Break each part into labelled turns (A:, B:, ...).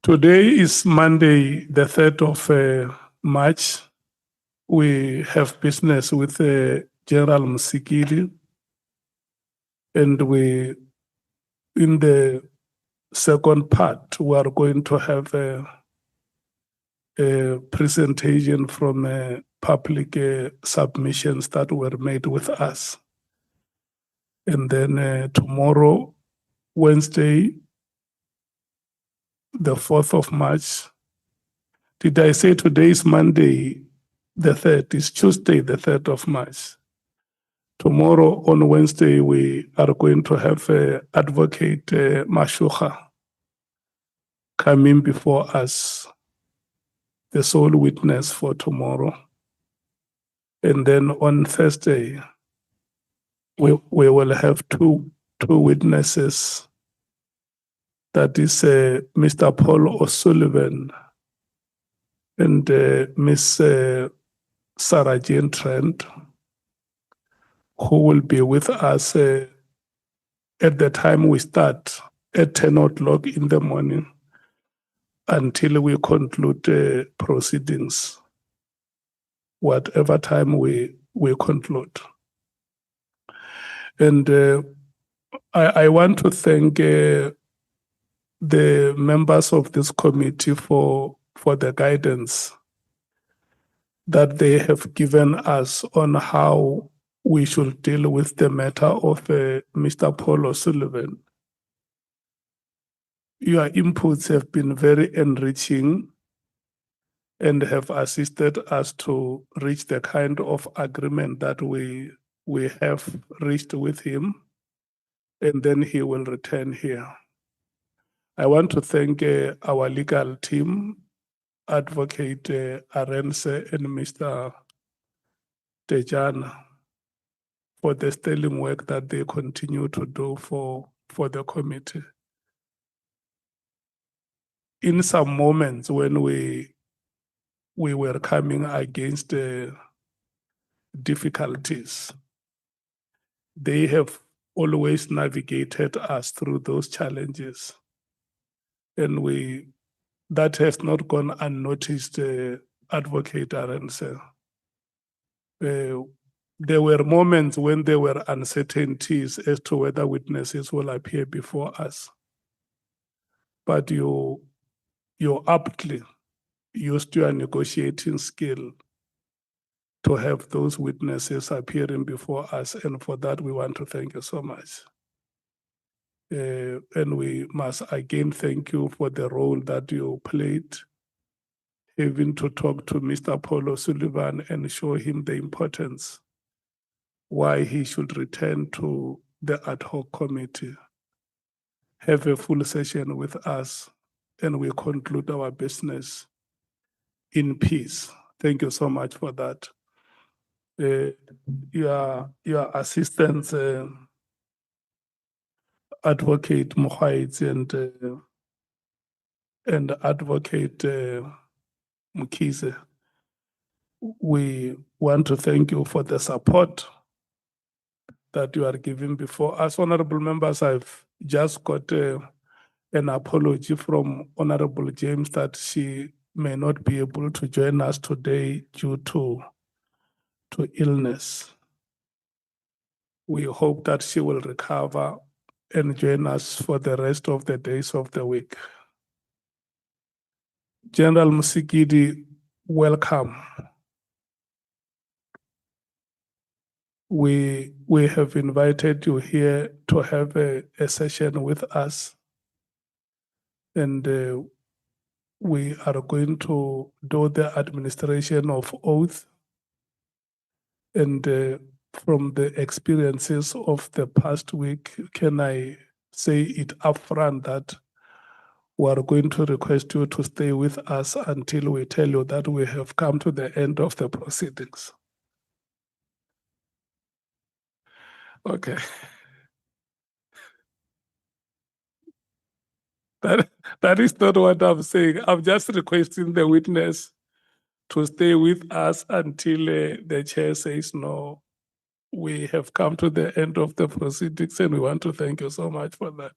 A: Today is Monday, the 3rd of March. We have business with General Mosikili, and in the second part, we are going to have a presentation from public submissions that were made with us. And then tomorrow, Wednesday, the 4th of March. Did I say today is Monday, the 3rd? It's Tuesday, the 3rd of March. Tomorrow, on Wednesday, we are going to have Advocate Mashucha coming before us, the sole witness for tomorrow. And then on Thursday, we will have two witnesses. That is Mr. Paul O'Sullivan and Miss Sarah Jane Trent, who will be with us at the time we start at 10 o'clock in the morning until we conclude proceedings, whatever time we conclude. And I want to thank the members of this committee for the guidance that they have given us on how we should deal with the matter of Mr. Paul O'Sullivan. Your inputs have been very enriching and have assisted us to reach the kind of agreement that we have reached with him, and then he will return here. I want to thank our legal team, Advocate Arense and Mr. Tejana, for the sterling work that they continue to do for the committee. In some moments when we were coming against difficulties, they have always navigated us through those challenges. And that has not gone unnoticed, Advocate Arense. There were moments when there were uncertainties as to whether witnesses will appear before us. But you aptly used your negotiating skill to have those witnesses appearing before us, and for that we want to thank you so much. And we must again thank you for the role that you played, having to talk to Mr. Paul O'Sullivan and show him the importance why he should return to the ad hoc committee, have a full session with us, and we conclude our business in peace. Thank you so much for that. Your assistants, Advocate Mohaitz and Advocate Mkhize, we want to thank you for the support that you are giving before us. Honorable members, I've just got an apology from Honorable James that she may not be able to join us today due to illness. We hope that she will recover and join us for the rest of the days of the week. General Mosikili, welcome. We have invited you here to have a session with us, and we are going to do the administration of oath. And from the experiences of the past week, can I say it upfront that we are going to request you to stay with us until we tell you that we have come to the end of the proceedings. Okay. That is not what I'm saying. I'm just requesting the witness to stay with us until the chair says no. We have come to the end of the proceedings, and we want to thank you so much for that.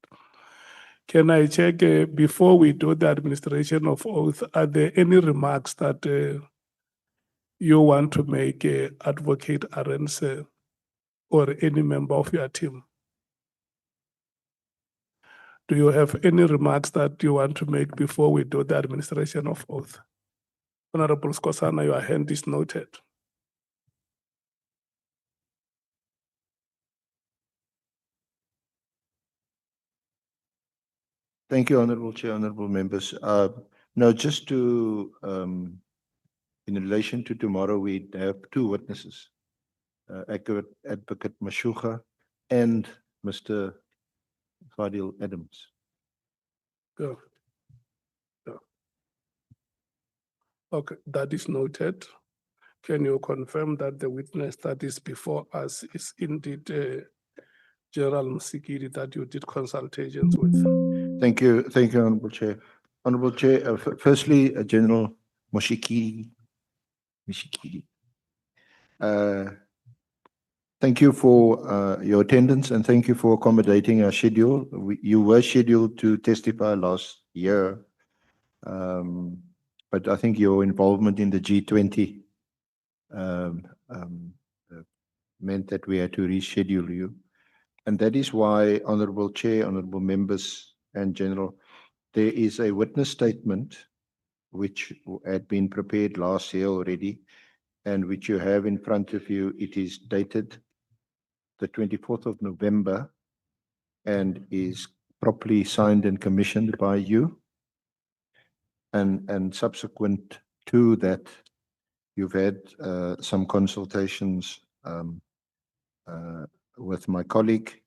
A: Can I check, before we do the administration of oath, are there any remarks that you want to make, Advocate Arendse, or any member of your team? Do you have any remarks that you want to make before we do the administration of oath? Honorable Skosana, your hand is noted.
B: Thank you, Honorable Chair, Honorable Members. Now, just to, in relation to tomorrow, we have two witnesses, Advocate Mashuga and Mr. Fadil Adams.
A: Go. Go. Okay, that is noted. Can you confirm that the witness that is before us is indeed General Mosikili that you did consultations with?
B: Thank you, Honorable Chair. Honorable Chair, firstly, General Mosikili. Thank you for your attendance and thank you for accommodating our schedule. You were scheduled to testify last year, but I think your involvement in the G20 meant that we had to reschedule you. And that is why, Honorable Chair, Honorable Members and General, there is a witness statement which had been prepared last year already and which you have in front of you. It is dated the 24th of November and is properly signed and commissioned by you. And subsequent to that, you've had some consultations with my colleague,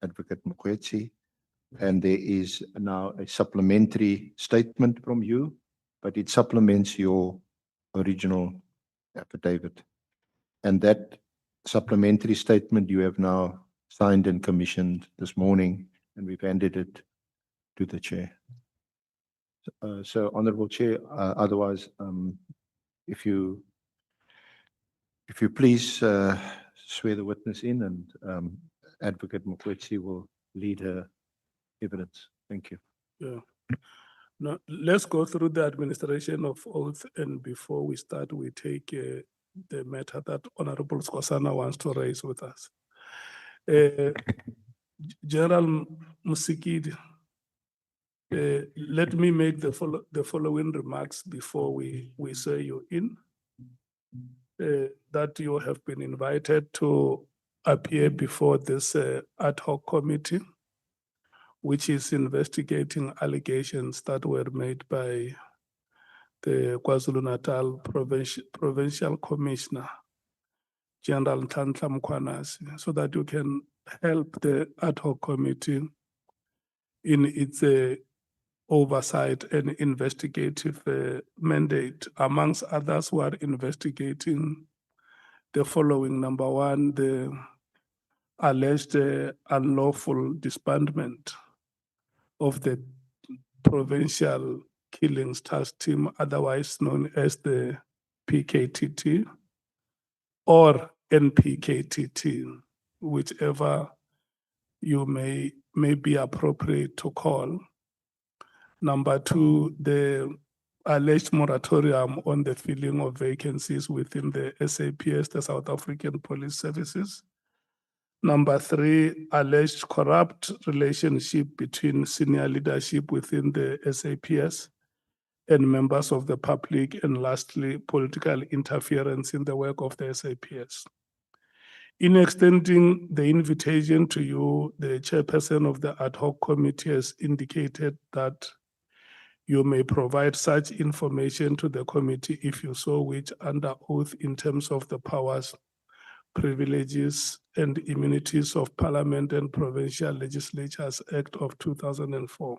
B: Advocate Mokwetsi, and there is now a supplementary statement from you, but it supplements your original affidavit. And that supplementary statement you have now signed and commissioned this morning, and we've handed it to the Chair. So, Honorable Chair, otherwise, if you please swear the witness in, and Advocate Mokwetsi will lead her evidence. Thank you.
A: Yeah. Now, let's go through the administration of oath, and before we start, we take the matter that Honorable Skosana wants to raise with us. General Mosikili, let me make the following remarks before we swear you in. That you have been invited to appear before this ad hoc committee, which is investigating allegations that were made by the KwaZulu-Natal Provincial Commissioner, General Nhlanhla Mkhwanasi, so that you can help the ad hoc committee in its oversight and investigative mandate. Amongst others, we are investigating the following. Number one, the alleged unlawful disbandment of the Provincial Killings Task Team, otherwise known as the PKTT or NPKTT, whichever you may be appropriate to call. Number two, the alleged moratorium on the filling of vacancies within the SAPS, the South African Police Services. Number three, alleged corrupt relationship between senior leadership within the SAPS and members of the public. And lastly, political interference in the work of the SAPS. In extending the invitation to you, the chairperson of the ad hoc committee has indicated that you may provide such information to the committee if you so wish under oath in terms of the powers, privileges, and immunities of Parliament and Provincial Legislatures Act of 2004.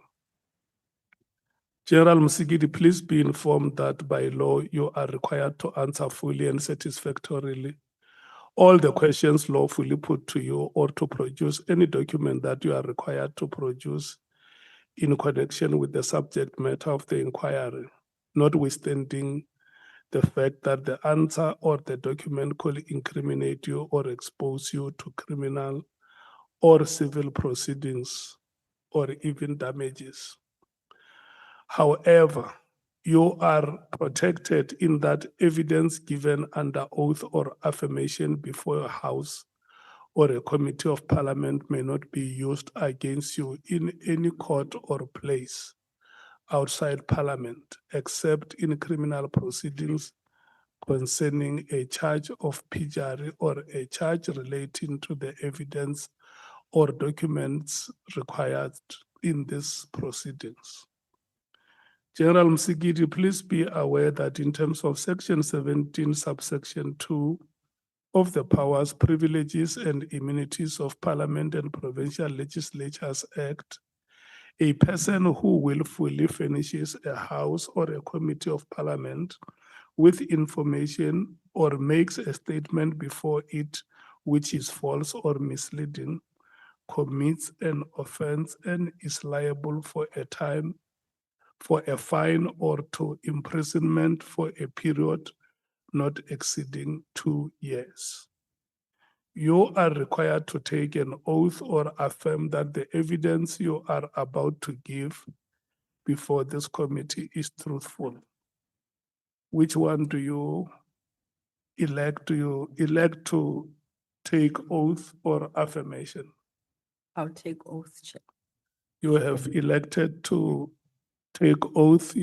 A: General Mosikili, please be informed that by law you are required to answer fully and satisfactorily all the questions lawfully put to you, or to produce any document that you are required to produce in connection with the subject matter of the inquiry, notwithstanding the fact that the answer or the document could incriminate you or expose you to criminal or civil proceedings or even damages. However, you are protected in that evidence given under oath or affirmation before a House or a committee of parliament may not be used against you in any court or place outside parliament, except in criminal proceedings concerning a charge of perjury or a charge relating to the evidence or documents required in these proceedings. General Mosikili, please be aware that in terms of Section 17, subsection 2 of the Powers, Privileges and Immunities of Parliament and Provincial Legislatures Act, a person who willfully furnishes a House or a Committee of Parliament with information or makes a statement before it which is false or misleading commits an offense and is liable for a fine or to imprisonment for a period not exceeding 2 years. You are required to take an oath or affirm that the evidence you are about to give before this committee is truthful. Which one do you elect? Do you elect to take oath or affirmation?
C: I'll take oath, Chair.
A: You have elected to take oath.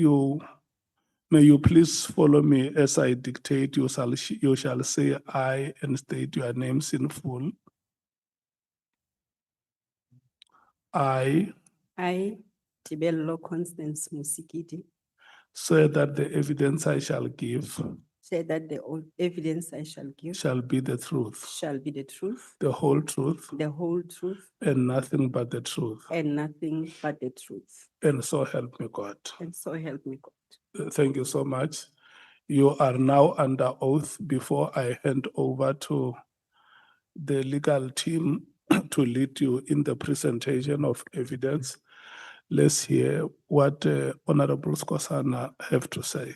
A: May you please follow me as I dictate. You shall say I and state your names in full. I
C: I, Tibello Constance Mosikili,
A: swear that the evidence I shall give
C: say that the evidence I shall give
A: shall be the truth,
C: shall be the truth,
A: the whole truth,
C: the whole truth,
A: and nothing but the truth.
C: and nothing but the truth.
A: And so help me God.
C: And so help me God.
A: Thank you so much. You are now under oath. Before I hand over to the legal team to lead you in the presentation of evidence, let's hear what Honorable Skosana have to say.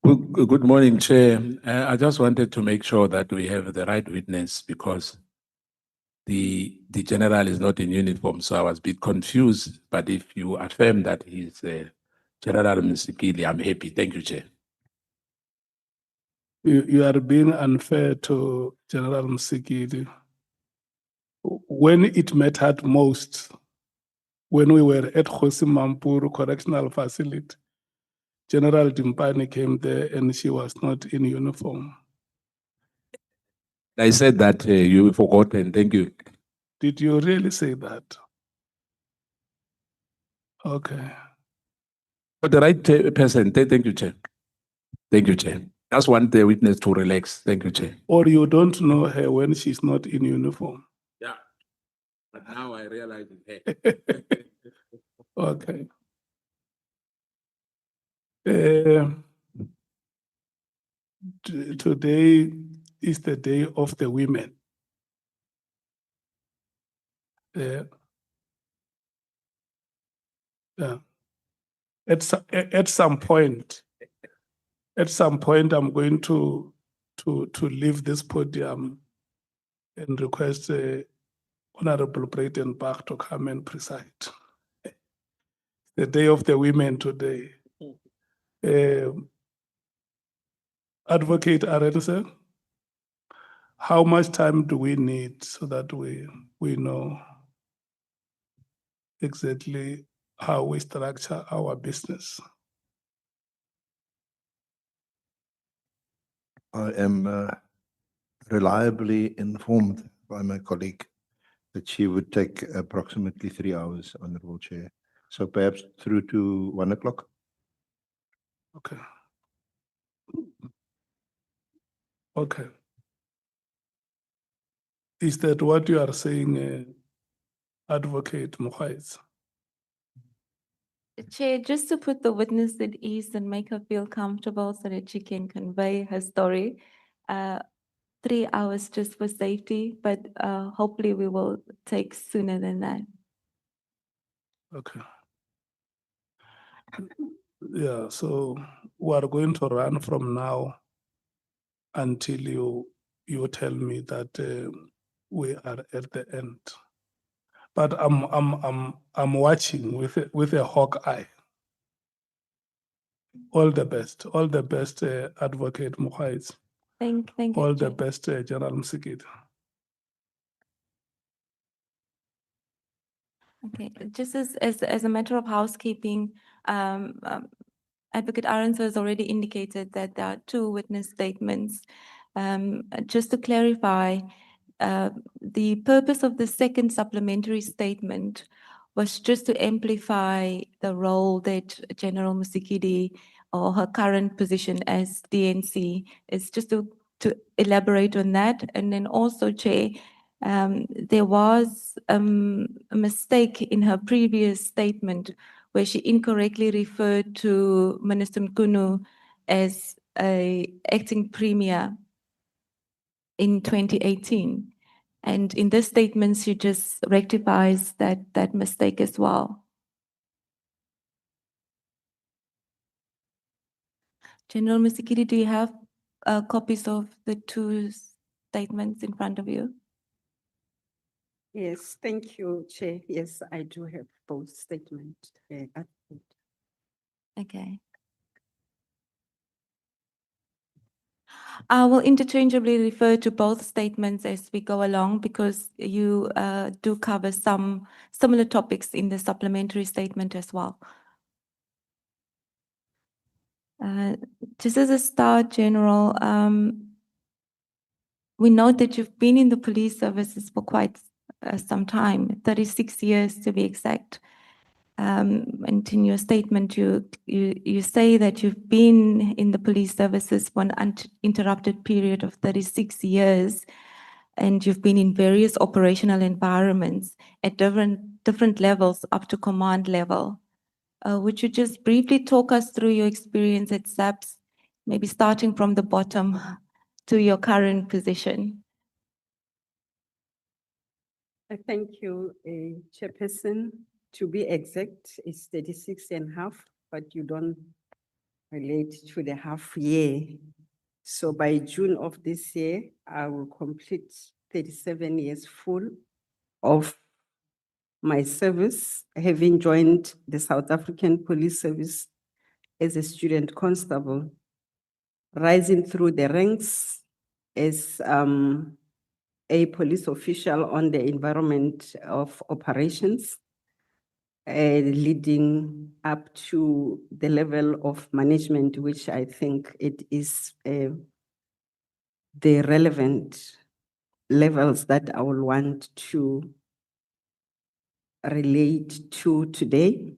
D: Good morning, Chair. I just wanted to make sure that we have the right witness because the general is not in uniform, so I was a bit confused. But if you affirm that he's General Mosikili, I'm happy. Thank you, Chair.
A: You are being unfair to General Mosikili. When it mattered most, when we were at HOC Mampuru Correctional Facility, General Dimpani came there and she was not in uniform.
D: I said that you forgotten. Thank you.
A: Did you really say that? Okay.
D: For the right person, thank you, Chair. Thank you, Chair. Just want the witness to relax. Thank you, Chair.
A: Or you don't know her when she's not in uniform.
D: Yeah. But now I realize it's her.
A: Okay. Today is the day of the women. Yeah. At some point, I'm going to leave this podium and request Honorable Breitenbach to come and preside. The day of the women today. Advocate Arendse, how much time do we need so that we know exactly how we structure our business?
B: I am reliably informed by my colleague that she would take approximately 3 hours, Honorable Chair. So perhaps through to 1 o'clock.
A: Okay. Okay. Is that what you are saying, Advocate Mohaitz?
E: Chair, just to put the witness at ease and make her feel comfortable so that she can convey her story, 3 hours just for safety, but hopefully we will take sooner than that.
A: Okay. Yeah, so we are going to run from now until you tell me that we are at the end. but I'm watching with a hawk eye. All the best, Advocate Mokgwaetsi.
E: Thank you.
A: All the
E: Chair.
A: best, General Mosikili.
E: Okay, just as a matter of housekeeping, Advocate Arons has already indicated that there are two witness statements. Just to clarify, the purpose of the second supplementary statement was just to amplify the role that General Mosikili or her current position as DNC is, just to elaborate on that. And then also, Chair, there was a mistake in her previous statement where she incorrectly referred to Minister Mchunu as a acting premier in 2018. And in this statement, she just rectifies that mistake as well. General Mosikili, do you have copies of the two statements in front of you?
C: Yes, thank you, Chair. Yes, I do have both statements.
E: Okay. I will interchangeably refer to both statements as we go along because you do cover some similar topics in the supplementary statement as well. Just as a start, General, we know that you've been in the police services for quite some time, 36 years to be exact. And in your statement, you say that you've been in the police services for an uninterrupted period of 36 years, and you've been in various operational environments at different levels up to command level. Would you just briefly talk us through your experience at SAPS, maybe starting from the bottom to your current position?
C: Thank you, Chairperson. To be exact, it's 36 and a half, but you don't relate to the half year. So by June of this year, I will complete 37 years full of my service, having joined the South African Police Service as a student constable, rising through the ranks as a police official on the environment of operations, leading up to the level of management, which I think it is the relevant levels that I will want to relate to today.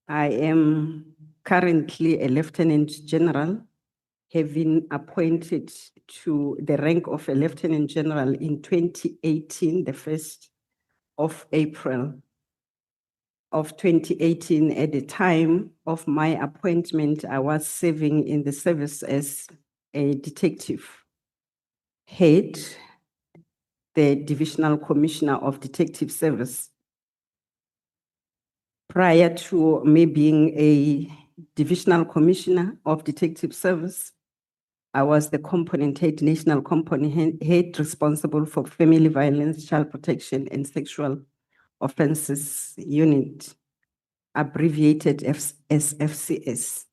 C: I am currently a Lieutenant General, having appointed to the rank of a Lieutenant General in 2018, the 1st of April of 2018. At the time of my appointment, I was serving in the service as a detective head, the Divisional Commissioner of Detective Service. Prior to me being a Divisional Commissioner of Detective Service, I was the component head, national component head responsible for family violence, child protection, and sexual offenses unit, abbreviated as FCS.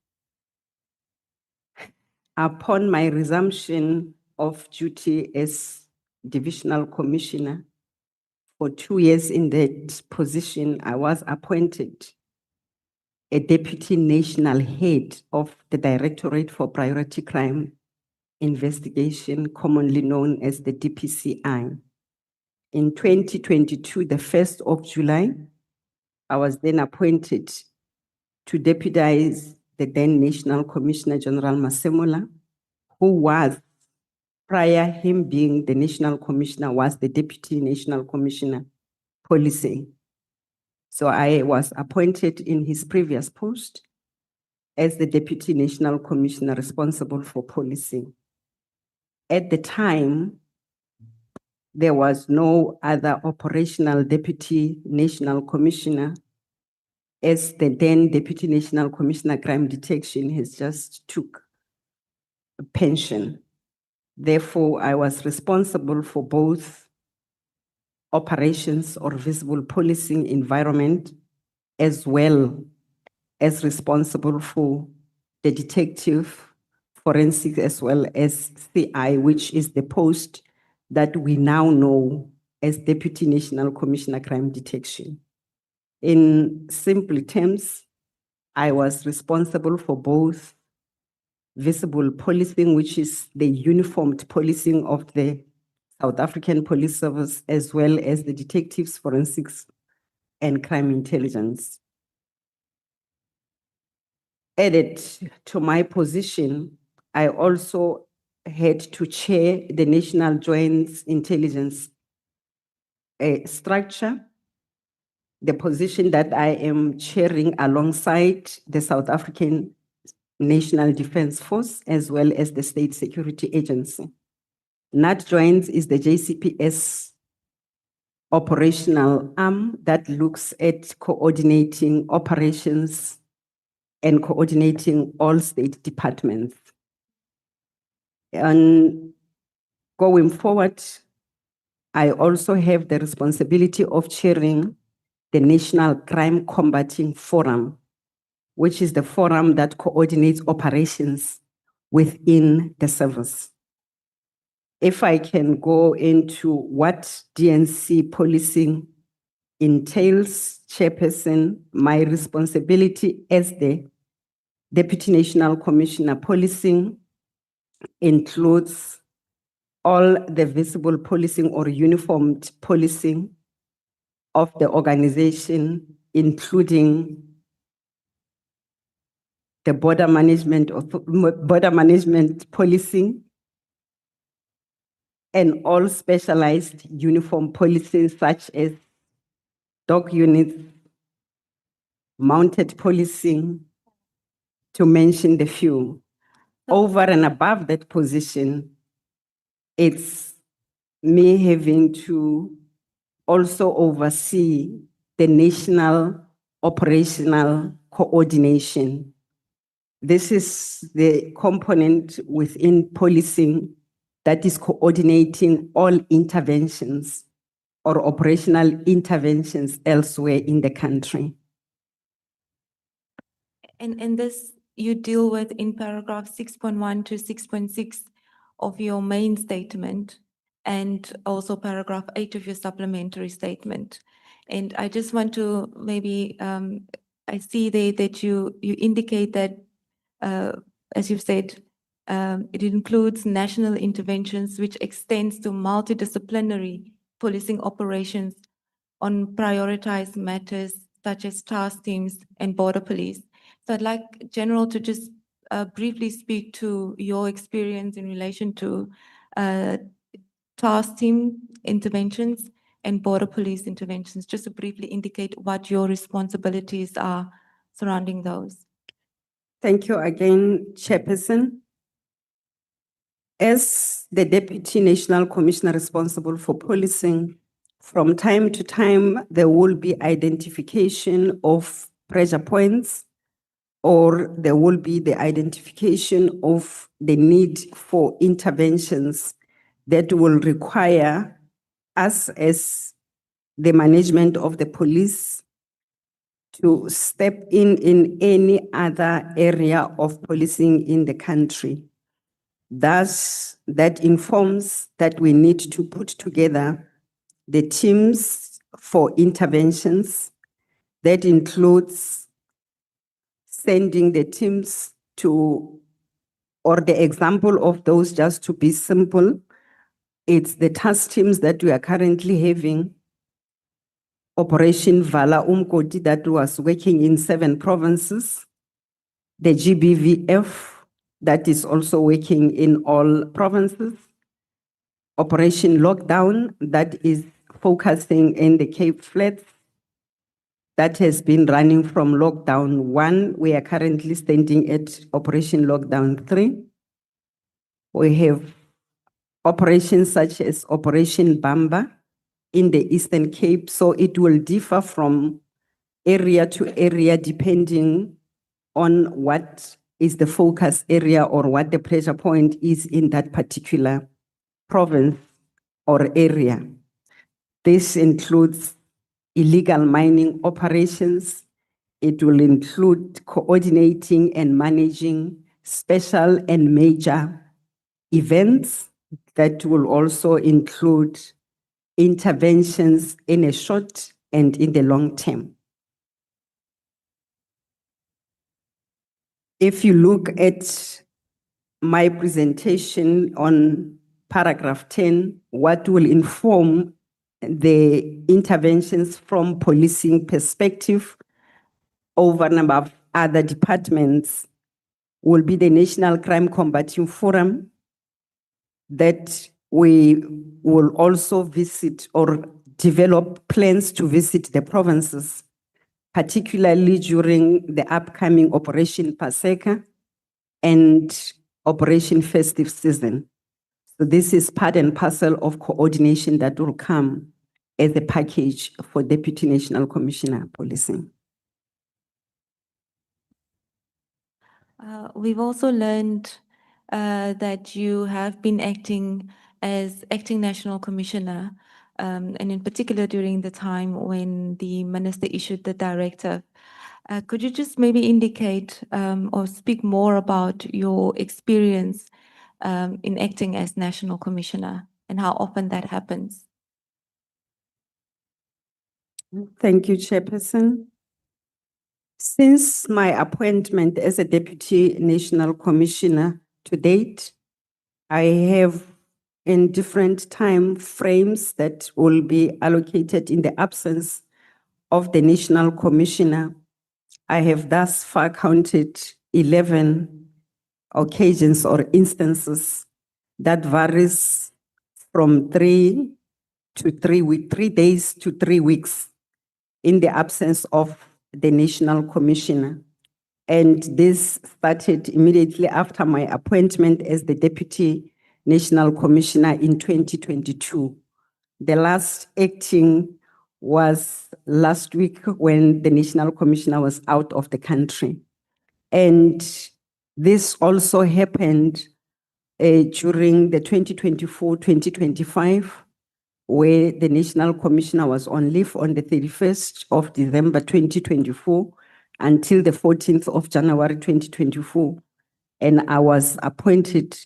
C: Upon my resumption of duty as Divisional Commissioner, for 2 years in that position, I was appointed a Deputy National Head of the Directorate for Priority Crime Investigation, commonly known as the DPCI. In 2022, the 1st of July, I was then appointed to deputize the then National Commissioner General Masemola, who was, prior him being the National Commissioner, was the Deputy National Commissioner Policing. So I was appointed in his previous post as the Deputy National Commissioner responsible for policing. At the time, there was no other operational Deputy National Commissioner, as the then Deputy National Commissioner Crime Detection has just took a pension. Therefore, I was responsible for both operations or visible policing environment, as well as responsible for the detective forensic as well as CI, which is the post that we now know as Deputy National Commissioner Crime Detection. In simple terms, I was responsible for both visible policing, which is the uniformed policing of the South African Police Service, as well as the detectives, forensics, and crime intelligence. Added to my position, I also had to chair the National Joint Intelligence structure, the position that I am chairing alongside the South African National Defence Force, as well as the State Security Agency. NAT Joint is the JCPS operational arm that looks at coordinating operations and coordinating all state departments. And going forward, I also have the responsibility of chairing the National Crime Combating Forum, which is the forum that coordinates operations within the service. If I can go into what DNC policing entails, Chairperson, my responsibility as the Deputy National Commissioner Policing includes all the visible policing or uniformed policing of the organization, including the border management policing, and all specialized uniform policing such as dog units, mounted policing, to mention the few. Over and above that position, it's me having to also oversee the national operational coordination. This is the component within policing that is coordinating all interventions or operational interventions elsewhere in the country.
E: And this you deal with in paragraph 6.1 to 6.6 of your main statement, and also paragraph 8 of your supplementary statement. And I just want to maybe, I see there that you indicate that, as you've said, it includes national interventions, which extends to multidisciplinary policing operations on prioritized matters such as task teams and border police. So I'd like General to just briefly speak to your experience in relation to task team interventions and border police interventions, just to briefly indicate what your responsibilities are surrounding those.
C: Thank you again, Chairperson. As the Deputy National Commissioner responsible for policing, from time to time, there will be identification of pressure points, or there will be the identification of the need for interventions that will require us as the management of the police to step in any other area of policing in the country. Thus, that informs that we need to put together the teams for interventions. That includes sending the teams to, or the example of those, just to be simple, it's the task teams that we are currently having. Operation Vala Umkoti that was working in 7 provinces. The GBVF that is also working in all provinces. Operation Lockdown that is focusing in the Cape Flats. That has been running from Lockdown 1. We are currently standing at Operation Lockdown 3. We have operations such as Operation Bamba in the Eastern Cape, so it will differ from area to area depending on what is the focus area or what the pressure point is in that particular province or area. This includes illegal mining operations. It will include coordinating and managing special and major events that will also include interventions in a short and in the long term. If you look at my presentation on paragraph 10, what will inform the interventions from policing perspective over and above other departments will be the National Crime Combating Forum that we will also visit or develop plans to visit the provinces, particularly during the upcoming Operation Paseka and Operation Festive Season. So this is part and parcel of coordination that will come as a package for Deputy National Commissioner Policing.
E: We've also learned that you have been acting as acting national commissioner, and in particular during the time when the minister issued the directive. Could you just maybe indicate or speak more about your experience in acting as national commissioner and how often that happens?
C: Thank you, Chairperson. Since my appointment as a Deputy National Commissioner to date, I have in different time frames that will be allocated in the absence of the National Commissioner. I have thus far counted 11 occasions or instances that varies from 3 days to 3 weeks in the absence of the National Commissioner. And this started immediately after my appointment as the Deputy National Commissioner in 2022. The last acting was last week when the National Commissioner was out of the country. And this also happened during the 2024-2025, where the National Commissioner was on leave on the 31st of December 2024 until the 14th of January 2024. And I was appointed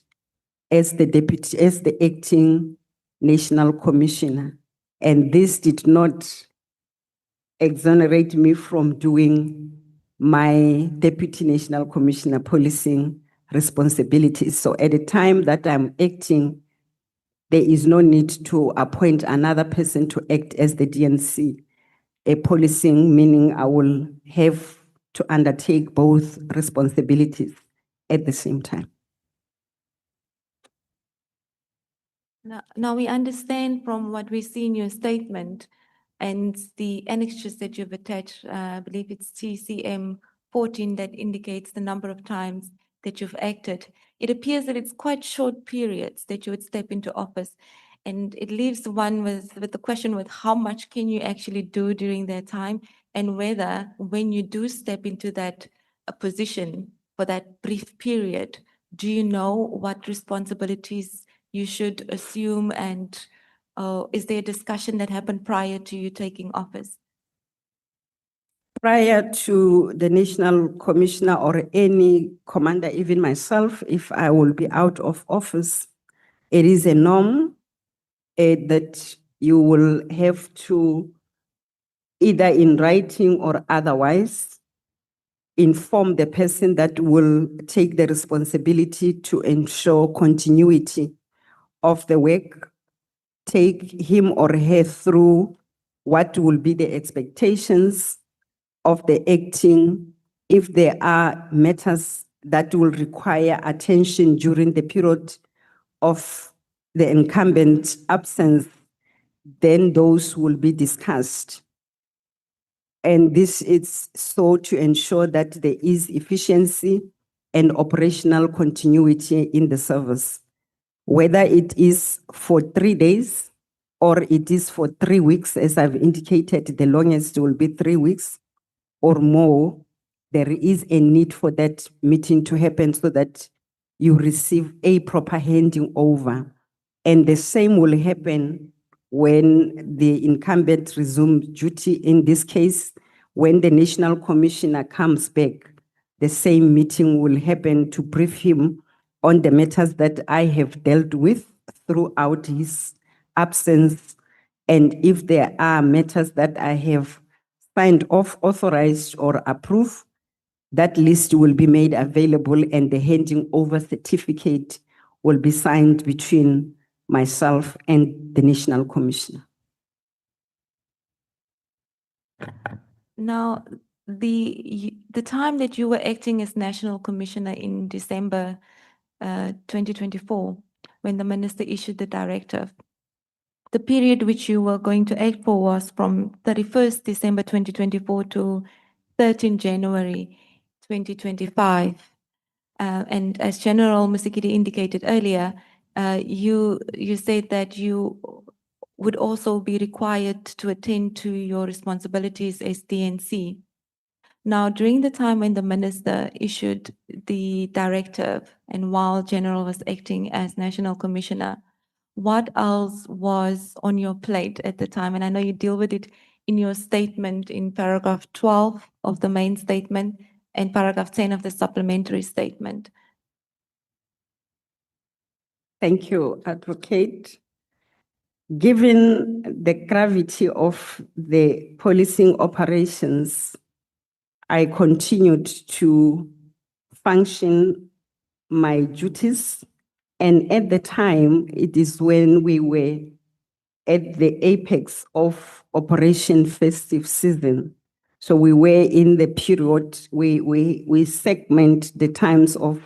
C: as the acting National Commissioner. And this did not exonerate me from doing my Deputy National Commissioner policing responsibilities. So at the time that I'm acting, there is no need to appoint another person to act as the DNC. A policing, meaning I will have to undertake both responsibilities at the same time.
E: Now we understand from what we see in your statement and the annexures that you've attached, I believe it's TCM 14 that indicates the number of times that you've acted. It appears that it's quite short periods that you would step into office, and it leaves one with the question with how much can you actually do during that time, and whether when you do step into that position for that brief period, do you know what responsibilities you should assume, and is there a discussion that happened prior to you taking office?
C: Prior to the National Commissioner or any commander, even myself, if I will be out of office, it is a norm that you will have to, either in writing or otherwise, inform the person that will take the responsibility to ensure continuity of the work, take him or her through what will be the expectations of the acting. If there are matters that will require attention during the period of the incumbent absence, then those will be discussed. And this is so to ensure that there is efficiency and operational continuity in the service. Whether it is for 3 days or it is for 3 weeks, as I've indicated, the longest will be 3 weeks or more, there is a need for that meeting to happen so that you receive a proper handing over. And the same will happen when the incumbent resumes duty. In this case, when the National Commissioner comes back, the same meeting will happen to brief him on the matters that I have dealt with throughout his absence. And if there are matters that I have signed off, authorized, or approved, that list will be made available and the handing over certificate will be signed between myself and the National Commissioner.
E: Now, the time that you were acting as National Commissioner in December 2024, when the minister issued the directive, the period which you were going to act for was from 31st December 2024 to 13 January 2025. And as General Mosikili indicated earlier, you said that you would also be required to attend to your responsibilities as DNC. Now, during the time when the minister issued the directive and while General was acting as National Commissioner, what else was on your plate at the time? And I know you deal with it in your statement in paragraph 12 of the main statement and paragraph 10 of the supplementary statement.
C: Thank you, Advocate. Given the gravity of the policing operations, I continued to function my duties. And at the time, it is when we were at the apex of Operation Festive Season. So we were in the period, we segment the times of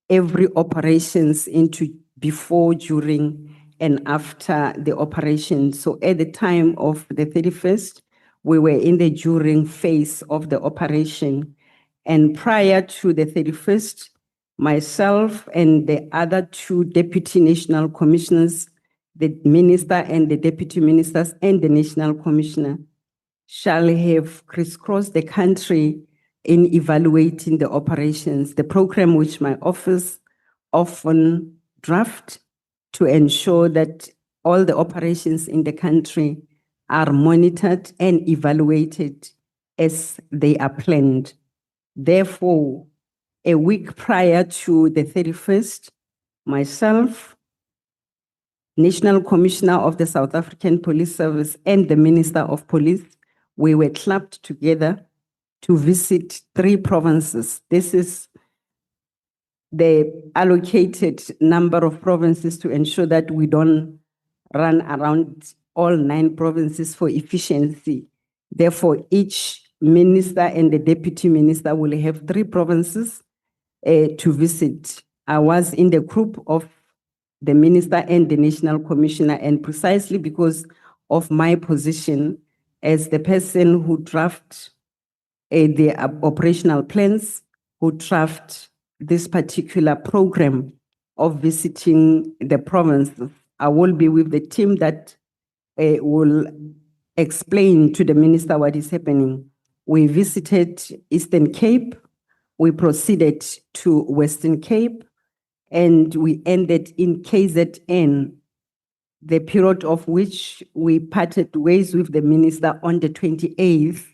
C: every operations into before, during, and after the operation. So at the time of the 31st, we were in the during phase of the operation. And prior to the 31st, myself and the other two deputy national commissioners, the minister and the deputy ministers and the national commissioner, shall have crisscrossed the country in evaluating the operations, the program which my office often draft to ensure that all the operations in the country are monitored and evaluated as they are planned. Therefore, a week prior to the 31st, myself, National Commissioner of the South African Police Service, and the Minister of Police, we were clubbed together to visit 3 provinces. This is the allocated number of provinces to ensure that we don't run around all 9 provinces for efficiency. Therefore, each minister and the deputy minister will have 3 provinces to visit. I was in the group of the minister and the national commissioner, and precisely because of my position as the person who drafts the operational plans, who draft this particular program of visiting the provinces, I will be with the team that will explain to the minister what is happening. We visited Eastern Cape, we proceeded to Western Cape, and we ended in KZN, the period of which we parted ways with the minister on the 28th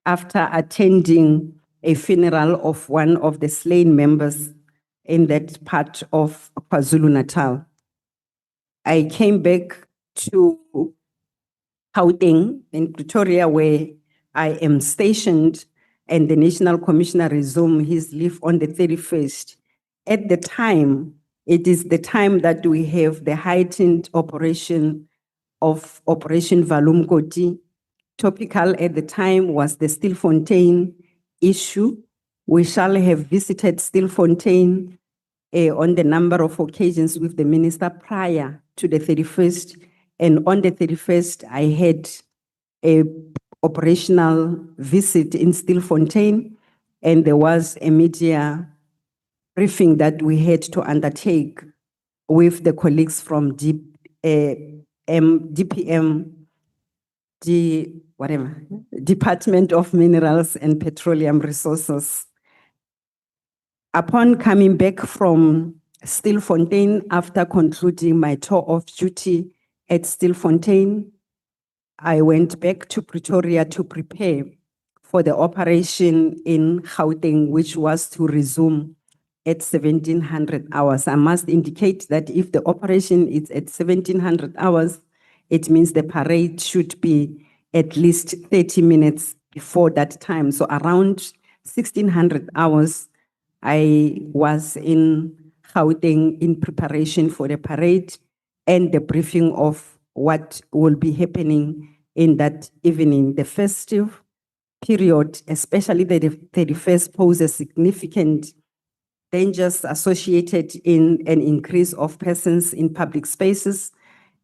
C: after attending a funeral of one of the slain members in that part of KwaZulu-Natal. I came back to Gauteng in Pretoria, where I am stationed, and the National Commissioner resumed his leave on the 31st. At the time, it is the time that we have the heightened operation of Operation Valumkoti. Topical at the time was the Stilfontein issue. We shall have visited Stilfontein on the number of occasions with the minister prior to the 31st. And on the 31st, I had a operational visit in Stilfontein, and there was a media briefing that we had to undertake with the colleagues from Department of Minerals and Petroleum Resources. Upon coming back from Stilfontein after concluding my tour of duty at Stilfontein. I went back to Pretoria to prepare for the operation in Gauteng, which was to resume at 1700 hours. I must indicate that if the operation is at 1700 hours, it means the parade should be at least 30 minutes before that time. So around 1600 hours, I was in Gauteng in preparation for the parade and the briefing of what will be happening in that evening. The festive period, especially the 31st, poses significant dangers associated in an increase of persons in public spaces,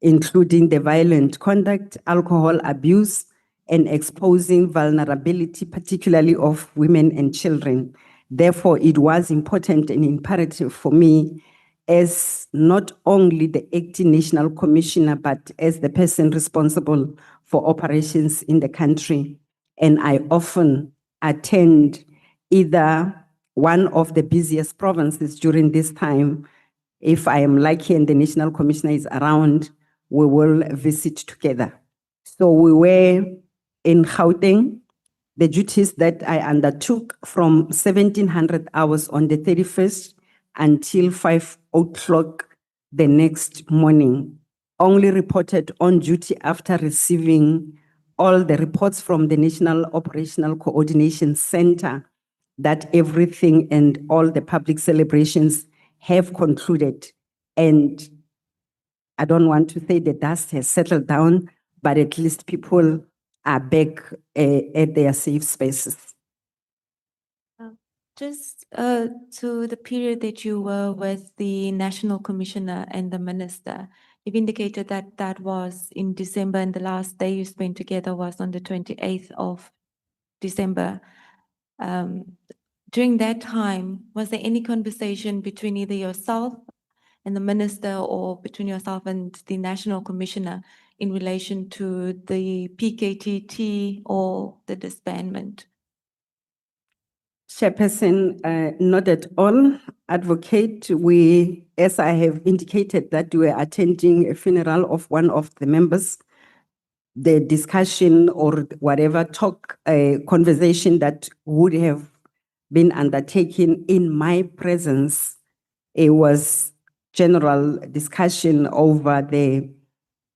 C: including the violent conduct, alcohol abuse, and exposing vulnerability, particularly of women and children. Therefore, it was important and imperative for me as not only the acting national commissioner, but as the person responsible for operations in the country. And I often attend either one of the busiest provinces during this time. If I am lucky and the national commissioner is around, we will visit together. So we were in Gauteng. The duties that I undertook from 1700 hours on the 31st until 5 o'clock the next morning. Only reported on duty after receiving all the reports from the National Operational Coordination Center that everything and all the public celebrations have concluded. And I don't want to say the dust has settled down, but at least people are back at their safe spaces.
E: Just to the period that you were with the National Commissioner and the Minister, you've indicated that that was in December and the last day you spent together was on the 28th of December. During that time, was there any conversation between either yourself and the Minister or between yourself and the National Commissioner in relation to the PKTT or the disbandment?
C: Chairperson, not at all. Advocate, we, as I have indicated, that we are attending a funeral of one of the members. The discussion or whatever talk, conversation that would have been undertaken in my presence, it was general discussion over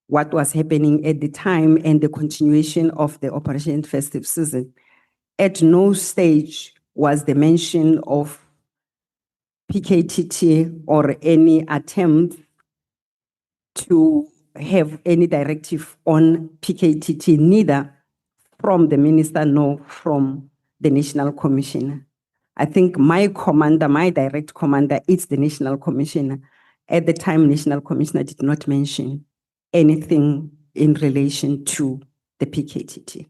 C: what was happening at the time and the continuation of the Operation Festive Season. At no stage was the mention of PKTT or any attempt to have any directive on PKTT, neither from the minister nor from the National Commissioner. I think my commander, my direct commander, is the National Commissioner. At the time, National Commissioner did not mention anything in relation to the PKTT.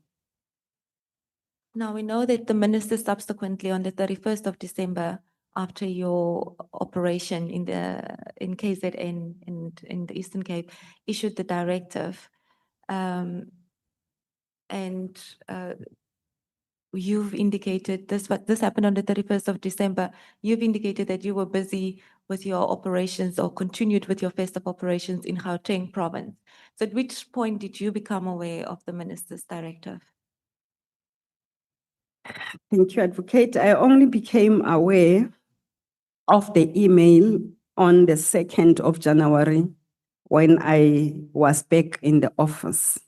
E: Now, we know that the minister subsequently on the 31st of December, after your operation in KZN and in the Eastern Cape, issued the directive. You've indicated this happened on the 31st of December. You've indicated that you were busy with your operations or continued with your festive operations in Gauteng province. So at which point did you become aware of the minister's directive?
C: Thank you, Advocate. I only became aware of the email on the 2nd of January when I was back in the office.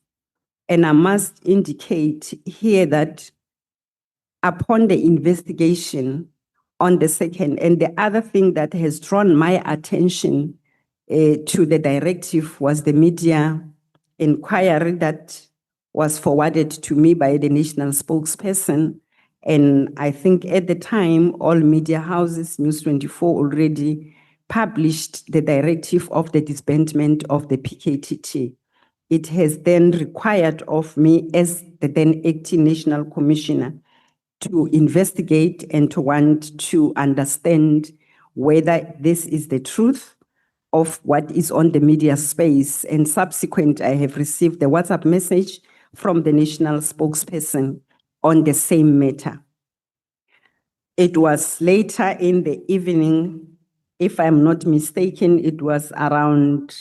C: And I must indicate here that upon the investigation on the 2nd, and the other thing that has drawn my attention to the directive was the media inquiry that was forwarded to me by the national spokesperson. And I think at the time, all media houses, News 24 already published the directive of the disbandment of the PKTT. It has then required of me as the then acting national commissioner to investigate and to want to understand whether this is the truth of what is on the media space. And subsequent, I have received a WhatsApp message from the national spokesperson on the same matter. It was later in the evening, if I'm not mistaken, it was around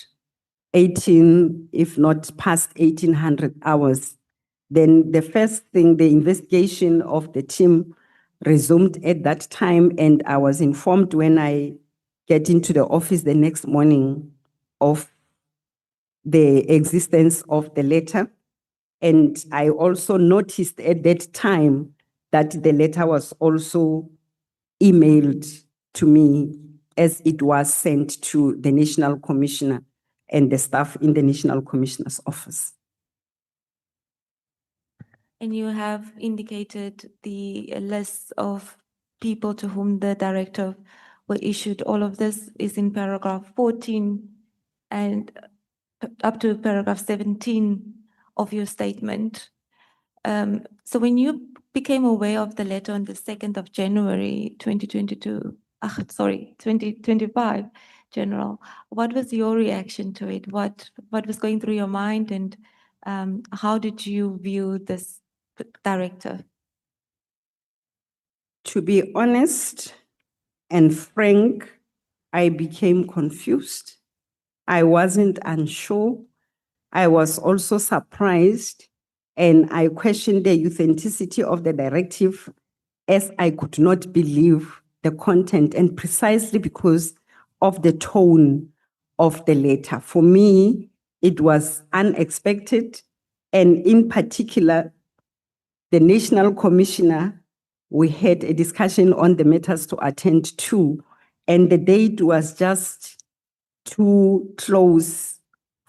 C: 18, if not past 1800 hours. Then the first thing, the investigation of the team resumed at that time, and I was informed when I get into the office the next morning of the existence of the letter. And I also noticed at that time that the letter was also emailed to me as it was sent to the National Commissioner and the staff in the National Commissioner's office.
E: And you have indicated the list of people to whom the directive were issued. All of this is in paragraph 14 and up to paragraph 17 of your statement. So when you became aware of the letter on the 2nd of January 2025, General, what was your reaction to it? What was going through your mind, and how did you view this directive?
C: To be honest and frank, I became confused. I wasn't unsure. I was also surprised, and I questioned the authenticity of the directive as I could not believe the content, and precisely because of the tone of the letter. For me, it was unexpected, and in particular, the National Commissioner, we had a discussion on the matters to attend to, and the date was just too close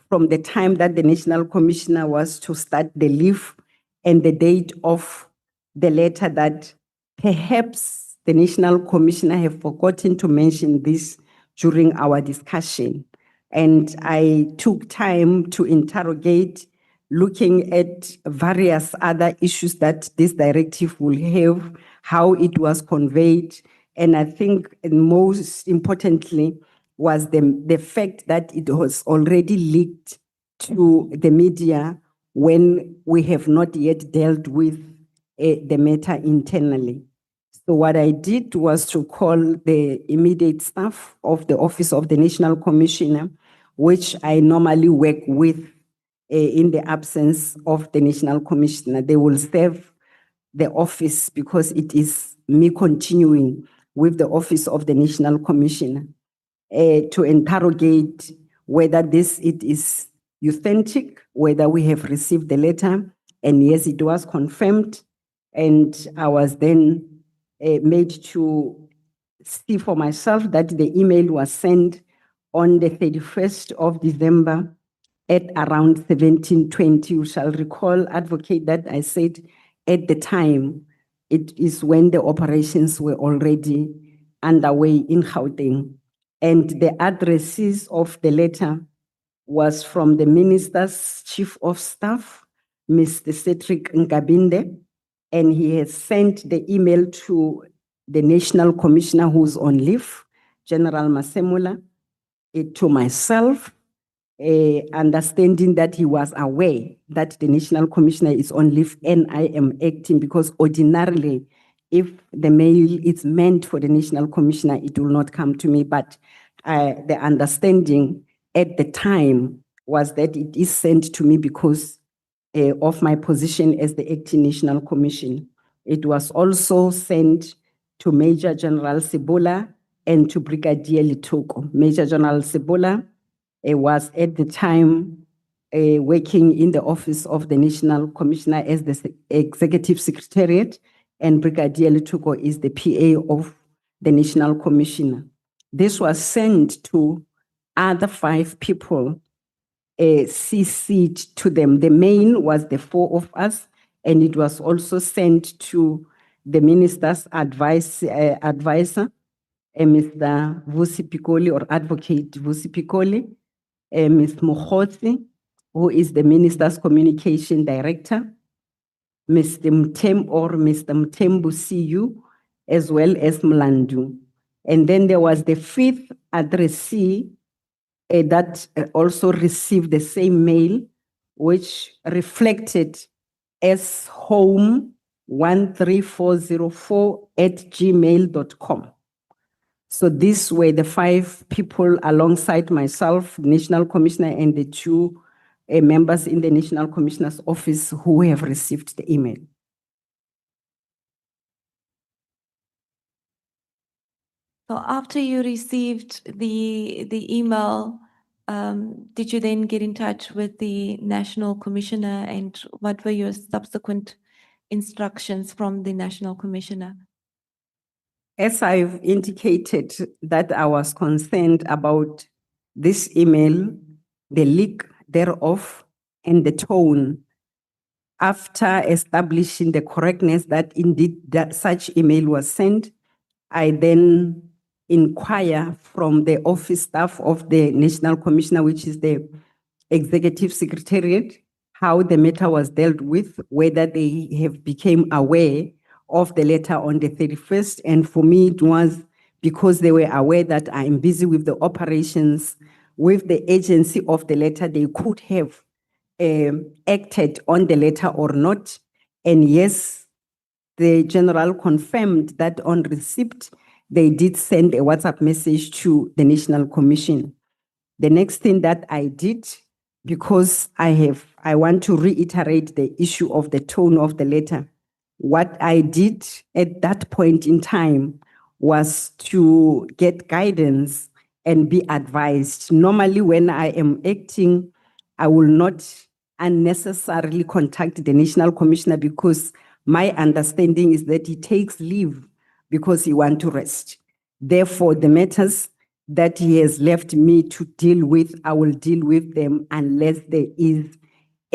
C: from the time that the National Commissioner was to start the leave and the date of the letter, that perhaps the National Commissioner have forgotten to mention this during our discussion. And I took time to interrogate, looking at various other issues that this directive will have, how it was conveyed. And I think most importantly was the fact that it was already leaked to the media when we have not yet dealt with the matter internally. So what I did was to call the immediate staff of the Office of the National Commissioner, which I normally work with in the absence of the National Commissioner. They will serve the office because it is me continuing with the Office of the National Commissioner to interrogate whether it is authentic, whether we have received the letter. And yes, it was confirmed. And I was then made to see for myself that the email was sent on the 31st of December at around 17:20. You shall recall, Advocate, that I said at the time, it is when the operations were already underway in Gauteng. And the addresses of the letter was from the Minister's Chief of Staff, Mr. Cedric Nkabinde, and he has sent the email to the National Commissioner who's on leave, General Masemula, to myself, understanding that he was aware that the National Commissioner is on leave and I am acting, because ordinarily, if the mail is meant for the National Commissioner, it will not come to me. But the understanding at the time was that it is sent to me because of my position as the acting National Commissioner. It was also sent to Major General Sebola and to Brigadier Litoko. Major General Sebola was at the time working in the Office of the National Commissioner as the Executive Secretariat, and Brigadier Litoko is the PA of the National Commissioner. This was sent to other 5 people, CC'd to them. The main was the 4 of us, and it was also sent to the Minister's advisor, Mr. Vusi Pikoli, or Advocate Vusi Pikoli, Ms. Mokgotsi, who is the Minister's Communication Director, Mr. Mtembu CU, as well as Mlandu. And then there was the 5th addressee that also received the same mail, which reflected as home13404@gmail.com. So these were the 5 people alongside myself, National Commissioner, and the 2 members in the National Commissioner's office who have received the email.
E: So after you received the email, did you then get in touch with the National Commissioner, and what were your subsequent instructions from the National Commissioner?
C: As I've indicated that I was concerned about this email, the leak thereof, and the tone, after establishing the correctness that indeed that such email was sent, I then inquire from the office staff of the National Commissioner, which is the Executive Secretariat, how the matter was dealt with, whether they have become aware of the letter on the 31st. And for me, it was because they were aware that I'm busy with the operations with the agency of the letter, they could have acted on the letter or not. And yes, the general confirmed that on receipt, they did send a WhatsApp message to the National Commission. The next thing that I did, because I want to reiterate the issue of the tone of the letter. What I did at that point in time was to get guidance and be advised. Normally, when I am acting, I will not unnecessarily contact the National Commissioner because my understanding is that he takes leave because he wants to rest. Therefore, the matters that he has left me to deal with, I will deal with them unless there is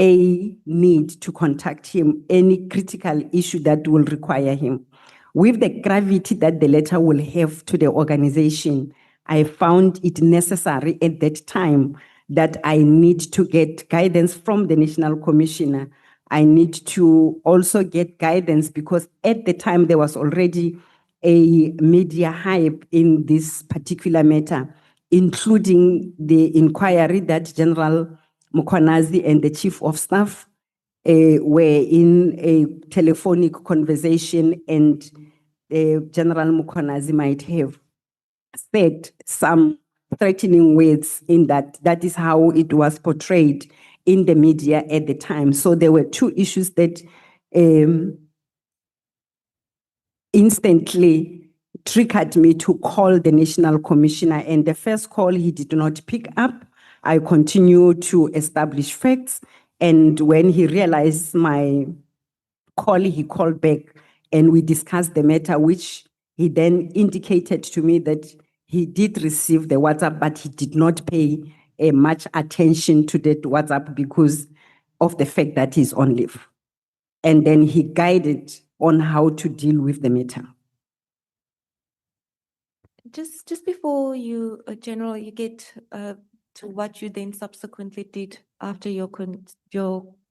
C: a need to contact him, any critical issue that will require him. With the gravity that the letter will have to the organization, I found it necessary at that time that I need to get guidance from the National Commissioner. I need to also get guidance because at the time there was already a media hype in this particular matter, including the inquiry that General Mkhwanazi and the Chief of Staff were in a telephonic conversation, and General Mkhwanazi might have said some threatening words in that. That is how it was portrayed in the media at the time. So there were 2 issues that instantly triggered me to call the National Commissioner. And the first call, he did not pick up. I continued to establish facts. And when he realized my call, he called back and we discussed the matter, which he then indicated to me that he did receive the WhatsApp, but he did not pay much attention to that WhatsApp because of the fact that he's on leave. And then he guided on how to deal with the matter.
E: Just before you, General, you get to what you then subsequently did after your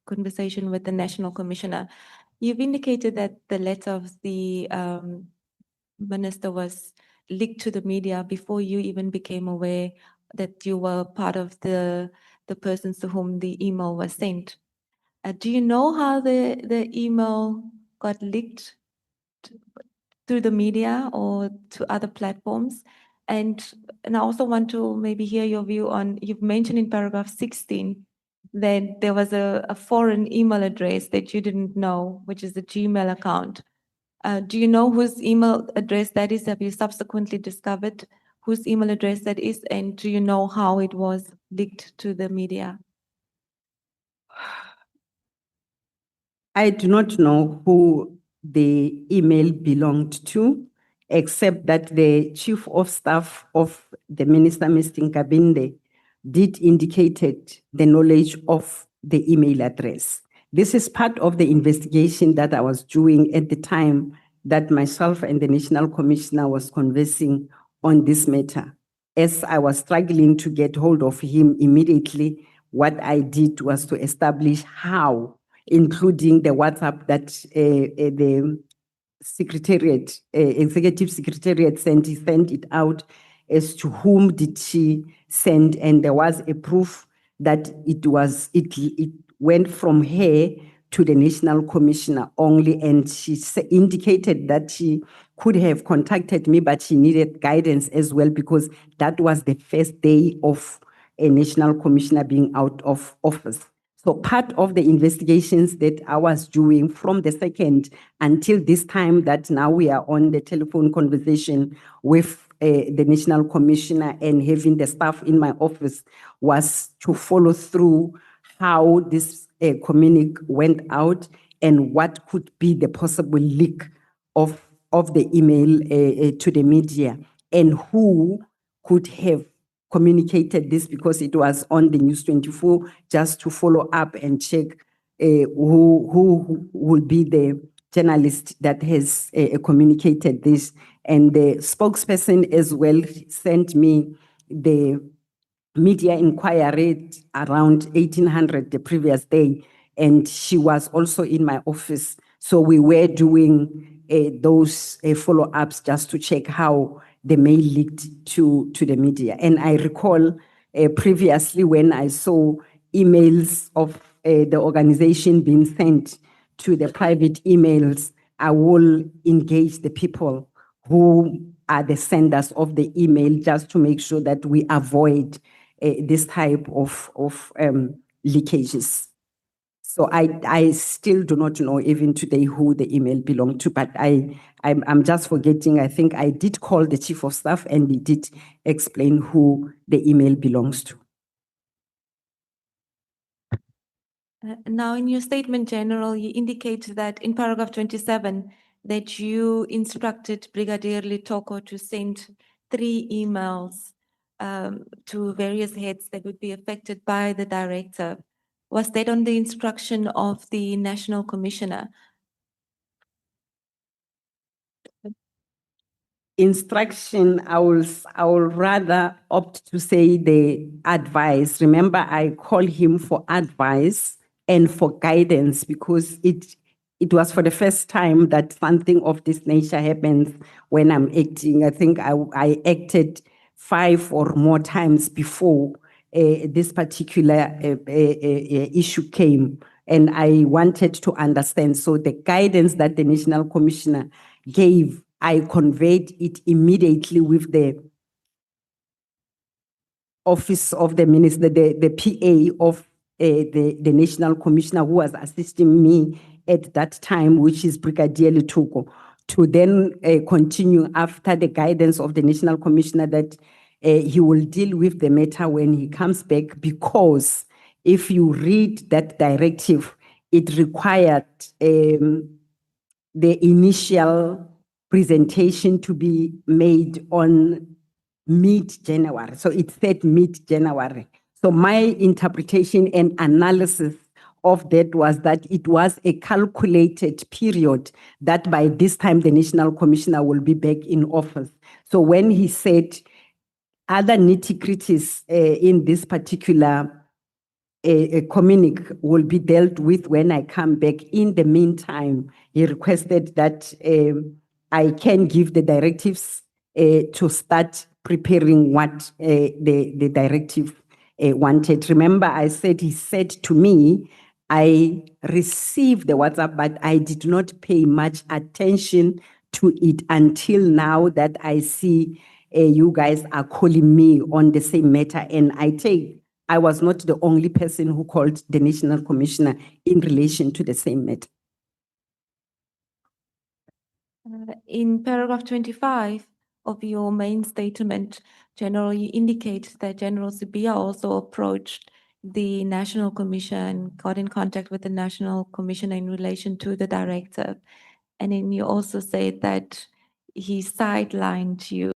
E: conversation with the National Commissioner, you've indicated that the letter of the minister was leaked to the media before you even became aware that you were part of the persons to whom the email was sent. Do you know how the email got leaked through the media or to other platforms? And I also want to maybe hear your view on, you've mentioned in paragraph 16 that there was a foreign email address that you didn't know, which is the Gmail account. Do you know whose email address that is? Have you subsequently discovered whose email address that is? And do you know how it was leaked to the media?
C: I do not know who the email belonged to, except that the Chief of Staff of the Minister, Mr. Nkabinde, did indicated the knowledge of the email address. This is part of the investigation that I was doing at the time that myself and the National Commissioner was conversing on this matter. As I was struggling to get hold of him immediately, what I did was to establish how, including the WhatsApp that the Secretariat, Executive Secretariat sent it out as to whom did she send, and there was a proof that it went from her to the National Commissioner only, and she indicated that she could have contacted me, but she needed guidance as well because that was the first day of a national commissioner being out of office. So part of the investigations that I was doing from the second until this time that now we are on the telephone conversation with the national commissioner and having the staff in my office was to follow through how this communique went out and what could be the possible leak of the email to the media and who could have communicated this because it was on the News 24 just to follow up and check who will be the journalist that has communicated this. And the spokesperson as well sent me the media inquiry around 1800 the previous day, and she was also in my office. So we were doing those follow-ups just to check how the mail leaked to the media. And I recall previously when I saw emails of the organization being sent to the private emails, I will engage the people who are the senders of the email just to make sure that we avoid this type of leakages. So I still do not know even today who the email belonged to, but I'm just forgetting. I think I did call the chief of staff and he did explain who the email belongs to.
E: Now, in your statement, General, you indicate that in paragraph 27, that you instructed Brigadier Litoko to send 3 emails to various heads that would be affected by the director. Was that on the instruction of the National Commissioner?
C: Instruction, I will rather opt to say the advice. Remember, I call him for advice and for guidance because it was for the first time that something of this nature happens when I'm acting. I think I acted 5 or more times before this particular issue came, and I wanted to understand. So the guidance that the National Commissioner gave, I conveyed it immediately with the office of the minister, the PA of the National Commissioner who was assisting me at that time, which is Brigadier Litoko, to then continue after the guidance of the National Commissioner that he will deal with the matter when he comes back, because if you read that directive, it required the initial presentation to be made on mid-January. So it said mid-January. So my interpretation and analysis of that was that it was a calculated period that by this time the National Commissioner will be back in office. So when he said other nitty-gritties in this particular communique will be dealt with when I come back. In the meantime, he requested that I can give the directives to start preparing what the directive wanted. Remember, I said, he said to me, I received the WhatsApp, but I did not pay much attention to it until now that I see you guys are calling me on the same matter. And I was not the only person who called the National Commissioner in relation to the same matter.
E: In paragraph 25 of your main statement, General, you indicate that General Sibia also approached the National Commission, got in contact with the National Commissioner in relation to the director. And then you also said that he sidelined you.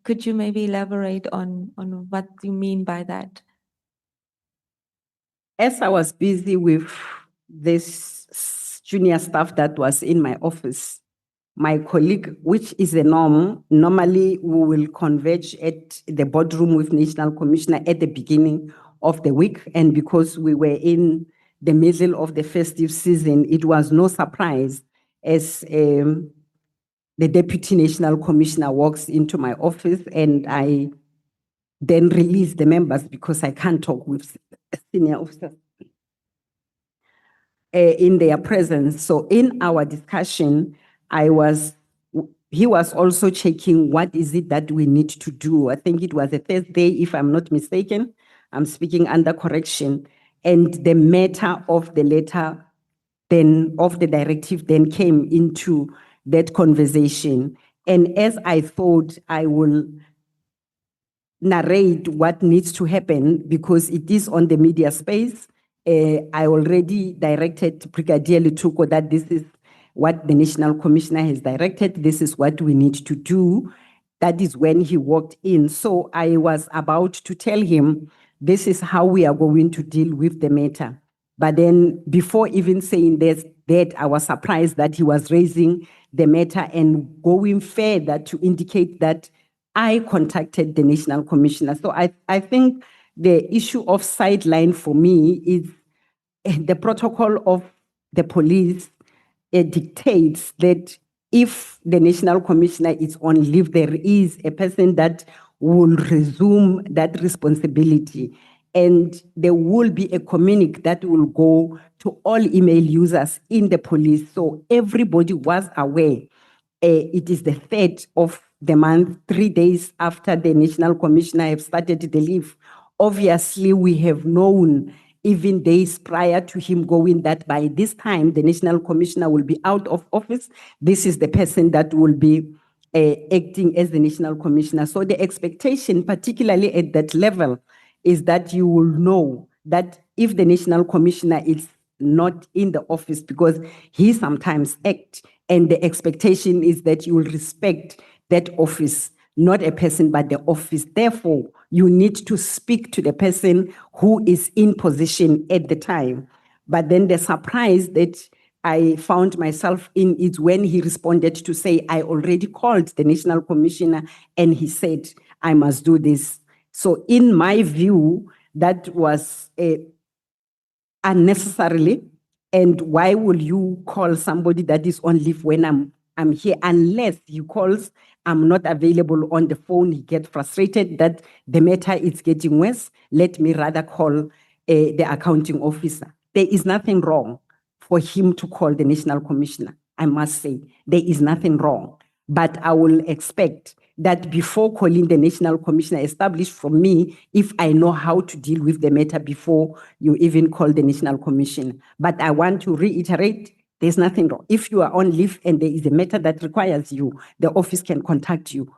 E: Could you maybe elaborate on what you mean by that?
C: As I was busy with this junior staff that was in my office, my colleague, which is a norm, normally we will converge at the boardroom with National Commissioner at the beginning of the week. And because we were in the middle of the festive season, it was no surprise as the Deputy National Commissioner walks into my office and I then release the members because I can't talk with senior officers in their presence. So in our discussion, he was also checking what is it that we need to do. I think it was a Thursday, if I'm not mistaken. I'm speaking under correction. And the matter of the letter then of the directive then came into that conversation. And as I thought I will narrate what needs to happen because it is on the media space. I already directed Brigadier Lutuko that this is what the National Commissioner has directed. This is what we need to do. That is when he walked in. So I was about to tell him, this is how we are going to deal with the matter. But then before even saying this, that I was surprised that he was raising the matter and going further to indicate that I contacted the National Commissioner. So I think the issue of sideline for me is the protocol of the police dictates that if the National Commissioner is on leave, there is a person that will resume that responsibility. And there will be a communique that will go to all email users in the police. So everybody was aware. It is the 3rd of the month, 3 days after the National Commissioner have started the leave. Obviously, we have known even days prior to him going that by this time, the National Commissioner will be out of office. This is the person that will be acting as the National Commissioner. So the expectation, particularly at that level, is that you will know that if the National Commissioner is not in the office, because he sometimes acts, and the expectation is that you will respect that office, not a person, but the office. Therefore, you need to speak to the person who is in position at the time. But then the surprise that I found myself in is when he responded to say, I already called the National Commissioner and he said, I must do this. So in my view, that was unnecessarily. And why will you call somebody that is on leave when I'm here? Unless he calls, I'm not available on the phone, he gets frustrated that the matter is getting worse. Let me rather call the accounting officer. There is nothing wrong for him to call the National Commissioner. I must say, there is nothing wrong. But I will expect that before calling the National Commissioner, establish from me if I know how to deal with the matter before you even call the National Commissioner. But I want to reiterate, there's nothing wrong. If you are on leave and there is a matter that requires you, the office can contact you.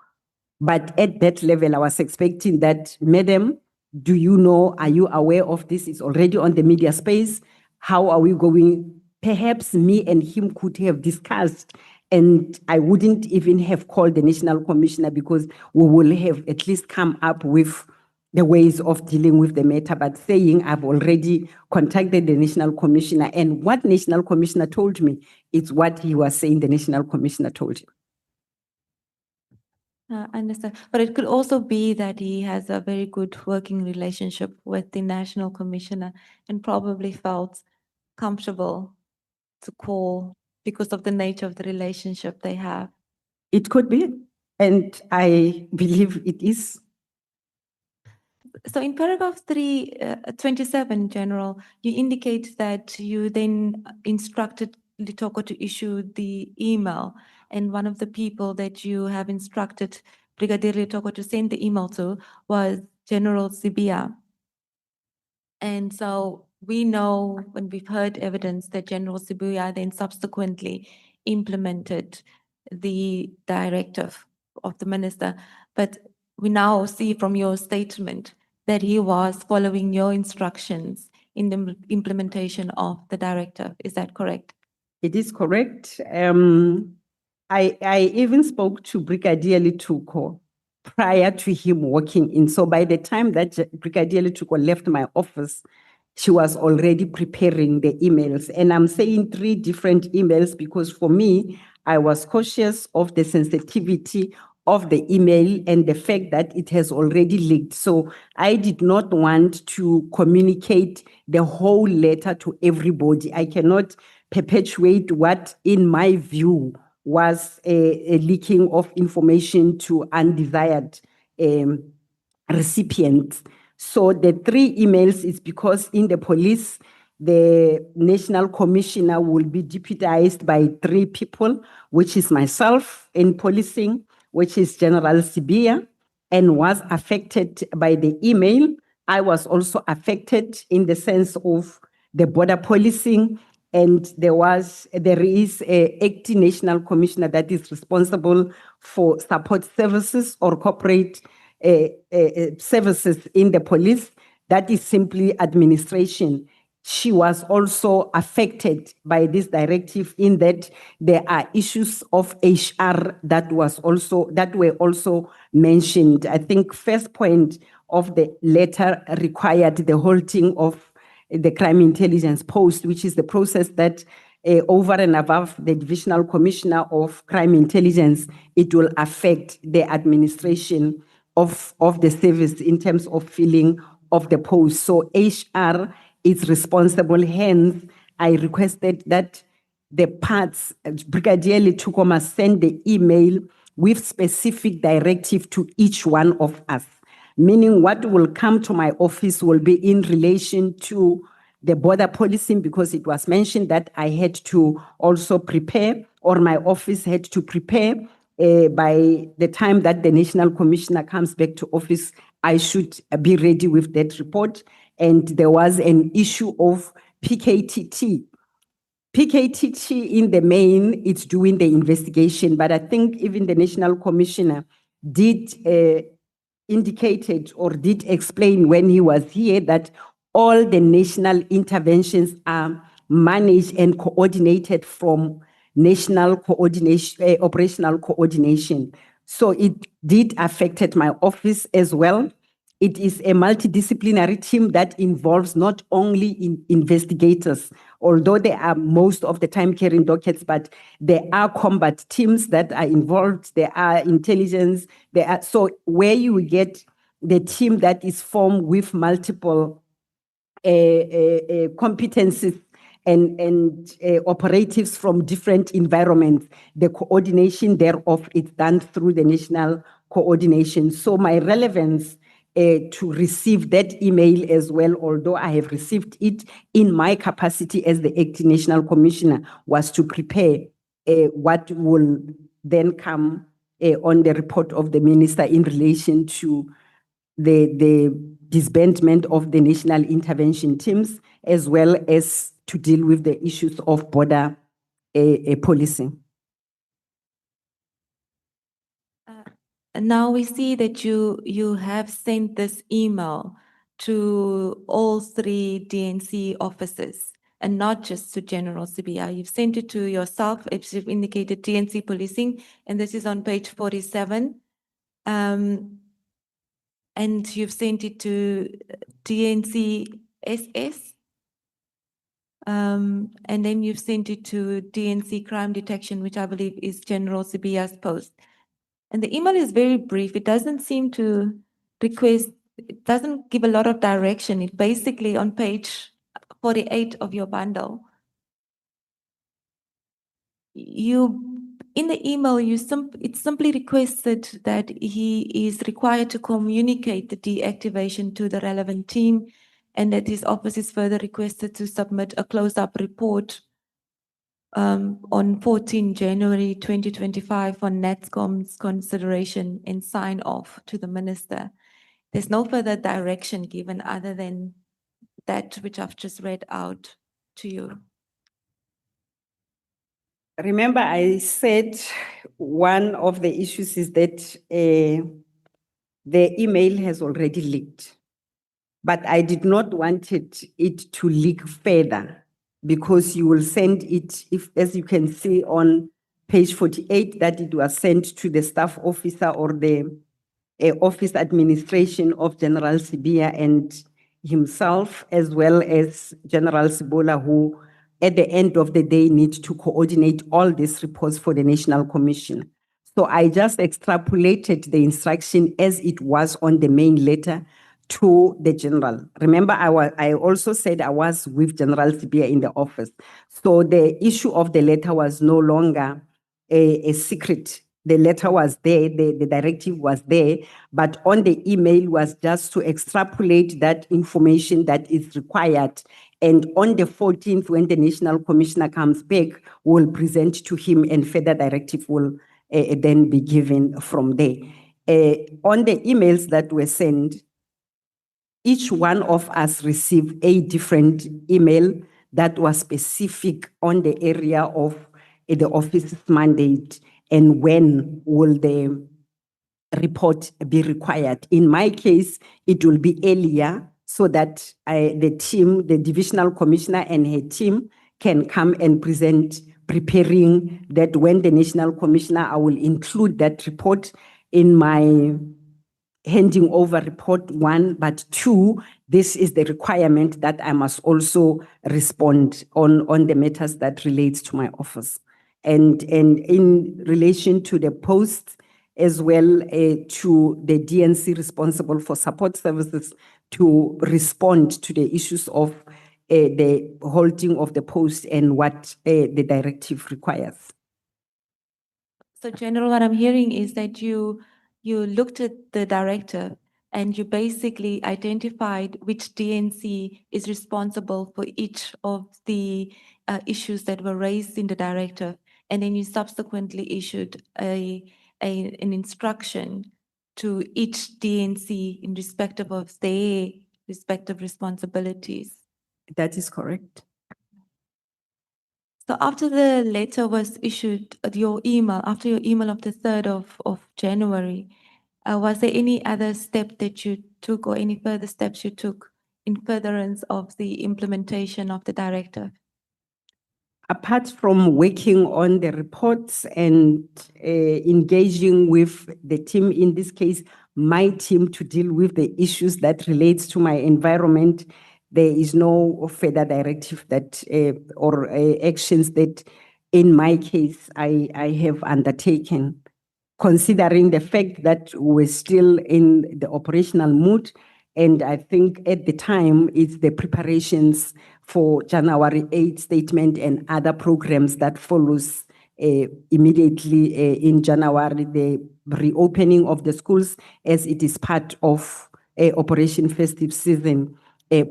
C: But at that level, I was expecting that, Madam, do you know, are you aware of this? It's already on the media space. How are we going? Perhaps me and him could have discussed, and I wouldn't even have called the National Commissioner because we will have at least come up with the ways of dealing with the matter. But saying I've already contacted the National Commissioner, and what National Commissioner told me is what he was saying the National Commissioner told him.
E: Understand. But it could also be that he has a very good working relationship with the National Commissioner and probably felt comfortable to call because of the nature of the relationship they have.
C: It could be, and I believe it is.
E: So in paragraph 27, General, you indicate that you then instructed Litoko to issue the email, and one of the people that you have instructed Brigadier Litoko to send the email to was General Sibia. And so we know, when we've heard evidence, that General Sibia then subsequently implemented the directive of the minister. But we now see from your statement that he was following your instructions in the implementation of the directive. Is that correct?
C: It is correct. I even spoke to Brigadier Lituko prior to him walking in. So by the time that Brigadier Lituko left my office, she was already preparing the emails. And I'm saying 3 different emails because for me, I was cautious of the sensitivity of the email and the fact that it has already leaked. So I did not want to communicate the whole letter to everybody. I cannot perpetuate what, in my view, was a leaking of information to undesired recipients. So the 3 emails is because in the police, the national commissioner will be deputized by 3 people, which is myself in policing, which is General Sibia, and was affected by the email. I was also affected in the sense of the border policing, and there is a acting national commissioner that is responsible for support services or corporate services in the police. That is simply administration. She was also affected by this directive in that there are issues of HR that were also mentioned. I think first point of the letter required the halting of the crime intelligence post, which is the process that over and above the divisional commissioner of crime intelligence, it will affect the administration of the service in terms of filling of the post. So HR is responsible. Hence, I requested that the parts, Brigadier Letukoma send the email with specific directive to each one of us, meaning what will come to my office will be in relation to the border policing, because it was mentioned that I had to also prepare, or my office had to prepare by the time that the national commissioner comes back to office, I should be ready with that report. And there was an issue of PKTT. PKTT in the main, it's doing the investigation, but I think even the national commissioner did indicated or did explain when he was here that all the national interventions are managed and coordinated from national coordination, operational coordination. So it did affect my office as well. It is a multidisciplinary team that involves not only investigators, although they are most of the time carrying dockets, but there are combat teams that are involved, there are intelligence, so where you get the team that is formed with multiple competencies and operatives from different environments, the coordination thereof is done through the national coordination. So my relevance to receive that email as well, although I have received it in my capacity as the acting national commissioner, was to prepare what will then come on the report of the minister in relation to the disbandment of the national intervention teams, as well as to deal with the issues of border policing.
E: Now we see that you have sent this email to all 3 DNC officers and not just to General Sibia. You've sent it to yourself, as you've indicated, DNC policing, and this is on page 47. And you've sent it to DNC SS. And then you've sent it to DNC crime detection, which I believe is General Sibia's post. And the email is very brief. It doesn't seem to request, it doesn't give a lot of direction. It basically on page 48 of your bundle. In the email, it simply requested that he is required to communicate the deactivation to the relevant team, and that his office is further requested to submit a close-up report on 14 January 2025 on NATSCOM's consideration and sign off to the minister. There's no further direction given other than that which I've just read out to you.
C: Remember, I said one of the issues is that the email has already leaked, but I did not want it to leak further, because you will send it, if, as you can see on page 48, that it was sent to the staff officer or the office administration of General Sibia and himself, as well as General Sibola, who at the end of the day need to coordinate all these reports for the National Commission. So I just extrapolated the instruction as it was on the main letter to the general. Remember, I also said I was with General Sibia in the office. So the issue of the letter was no longer a secret. The letter was there, the directive was there, but on the email was just to extrapolate that information that is required. And on the 14th, when the National Commissioner comes back, we'll present to him and further directive will then be given from there. On the emails that were sent, each one of us received a different email that was specific on the area of the office's mandate and when will the report be required. In my case, it will be earlier so that the team, the divisional commissioner and her team can come and present, preparing that when the national commissioner, I will include that report in my handing over report 1, but 2, this is the requirement that I must also respond on the matters that relates to my office. And in relation to the posts as well to the DNC responsible for support services to respond to the issues of the holding of the post and what the directive requires.
E: So General, what I'm hearing is that you looked at the directive and you basically identified which DNC is responsible for each of the issues that were raised in the directive. And then you subsequently issued an instruction to each DNC in respective of their respective responsibilities.
C: That is correct.
E: So after the letter was issued, after your email of the 3rd of January, was there any other step that you took or any further steps you took in furtherance of the implementation of the directive?
C: Apart from working on the reports and engaging with the team, in this case, my team, to deal with the issues that relates to my environment, there is no further directive that or actions that in my case I have undertaken, considering the fact that we're still in the operational mood. And I think at the time, it's the preparations for January 8th statement and other programs that follows immediately in January, the reopening of the schools as it is part of Operation Festive Season,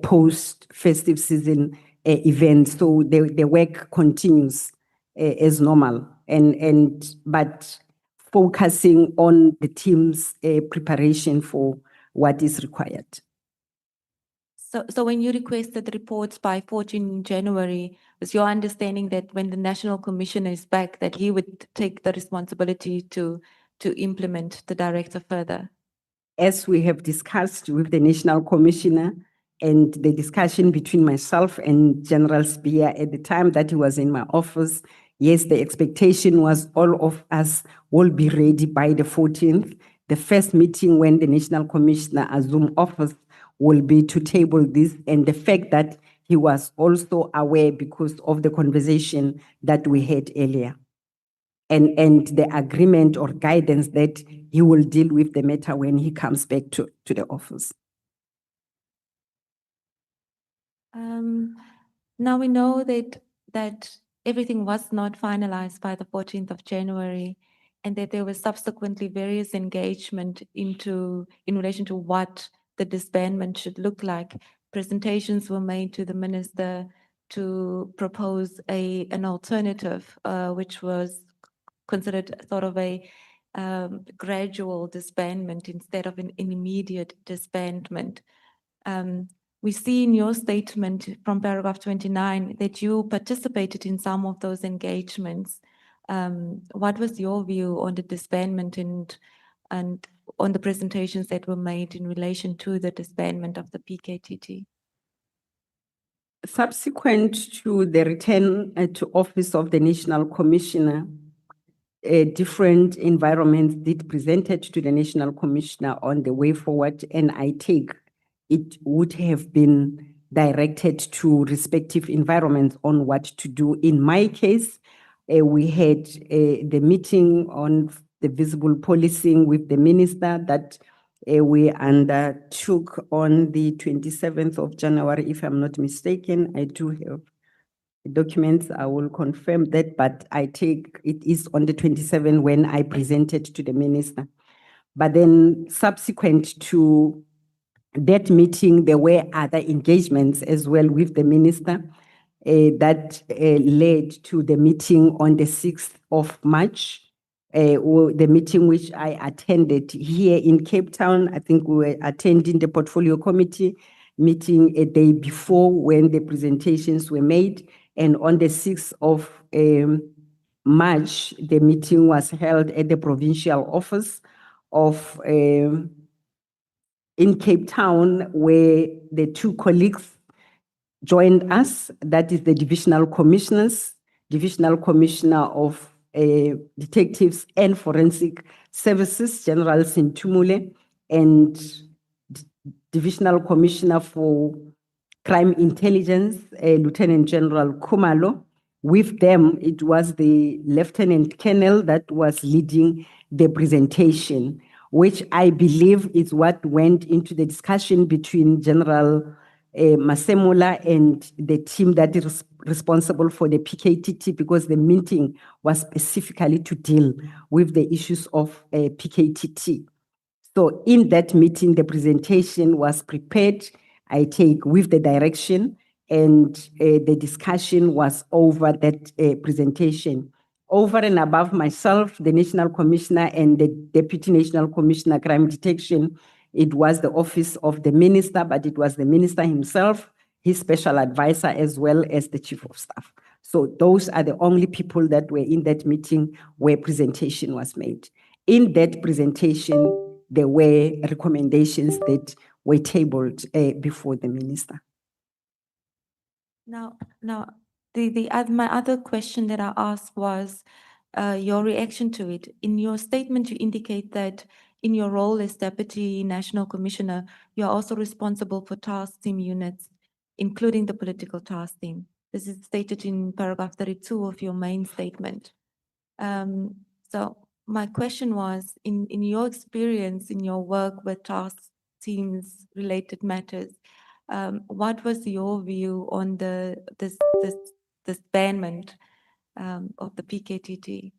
C: post-festive season event. So the work continues as normal, but focusing on the team's preparation for what is required.
E: So when you requested reports by 14 January, was your understanding that when the National Commissioner is back, that he would take the responsibility to implement the directive further?
C: As we have discussed with the National Commissioner and the discussion between myself and General Spear at the time that he was in my office, yes, the expectation was all of us will be ready by the 14th. The first meeting when the National Commissioner assumed office will be to table this, and the fact that he was also aware because of the conversation that we had earlier. And the agreement or guidance that he will deal with the matter when he comes back to the office.
E: Now we know that everything was not finalized by the 14th of January and that there was subsequently various engagement in relation to what the disbandment should look like. Presentations were made to the minister to propose an alternative, which was considered sort of a gradual disbandment instead of an immediate disbandment. We see in your statement from paragraph 29 that you participated in some of those engagements. What was your view on the disbandment and on the presentations that were made in relation to the disbandment of the PKTT?
C: Subsequent to the return to office of the National Commissioner, different environments did presented to the National Commissioner on the way forward, and I take it would have been directed to respective environments on what to do. In my case, we had the meeting on the visible policing with the minister that we undertook on the 27th of January, if I'm not mistaken. I do have documents, I will confirm that, but I take it is on the 27th when I presented to the minister. But then subsequent to that meeting, there were other engagements as well with the minister that led to the meeting on the 6th of March, or the meeting which I attended here in Cape Town. I think we were attending the portfolio committee meeting a day before when the presentations were made. And on the 6th of March, the meeting was held at the provincial office of in Cape Town, where the two colleagues joined us. That is the divisional commissioners, divisional commissioner of detectives and forensic services, General Sintumule, and divisional commissioner for crime intelligence, Lieutenant General Kumalo. With them, it was the Lieutenant Colonel that was leading the presentation, which I believe is what went into the discussion between General Masemola and the team that is responsible for the PKTT, because the meeting was specifically to deal with the issues of PKTT. So in that meeting, the presentation was prepared, I take with the direction, and the discussion was over that presentation. Over and above myself, the National Commissioner and the Deputy National Commissioner Crime Detection, it was the office of the minister, but it was the minister himself, his special advisor, as well as the chief of staff. So those are the only people that were in that meeting where presentation was made. In that presentation, there were recommendations that were tabled before the minister.
E: Now, my other question that I asked was your reaction to it. In your statement, you indicate that in your role as Deputy National Commissioner, you are also responsible for task team units, including the political task team. This is stated in paragraph 32 of your main statement. So my question was, in your experience, in your work with task teams related matters, what was your view on this disbandment of the PKTT?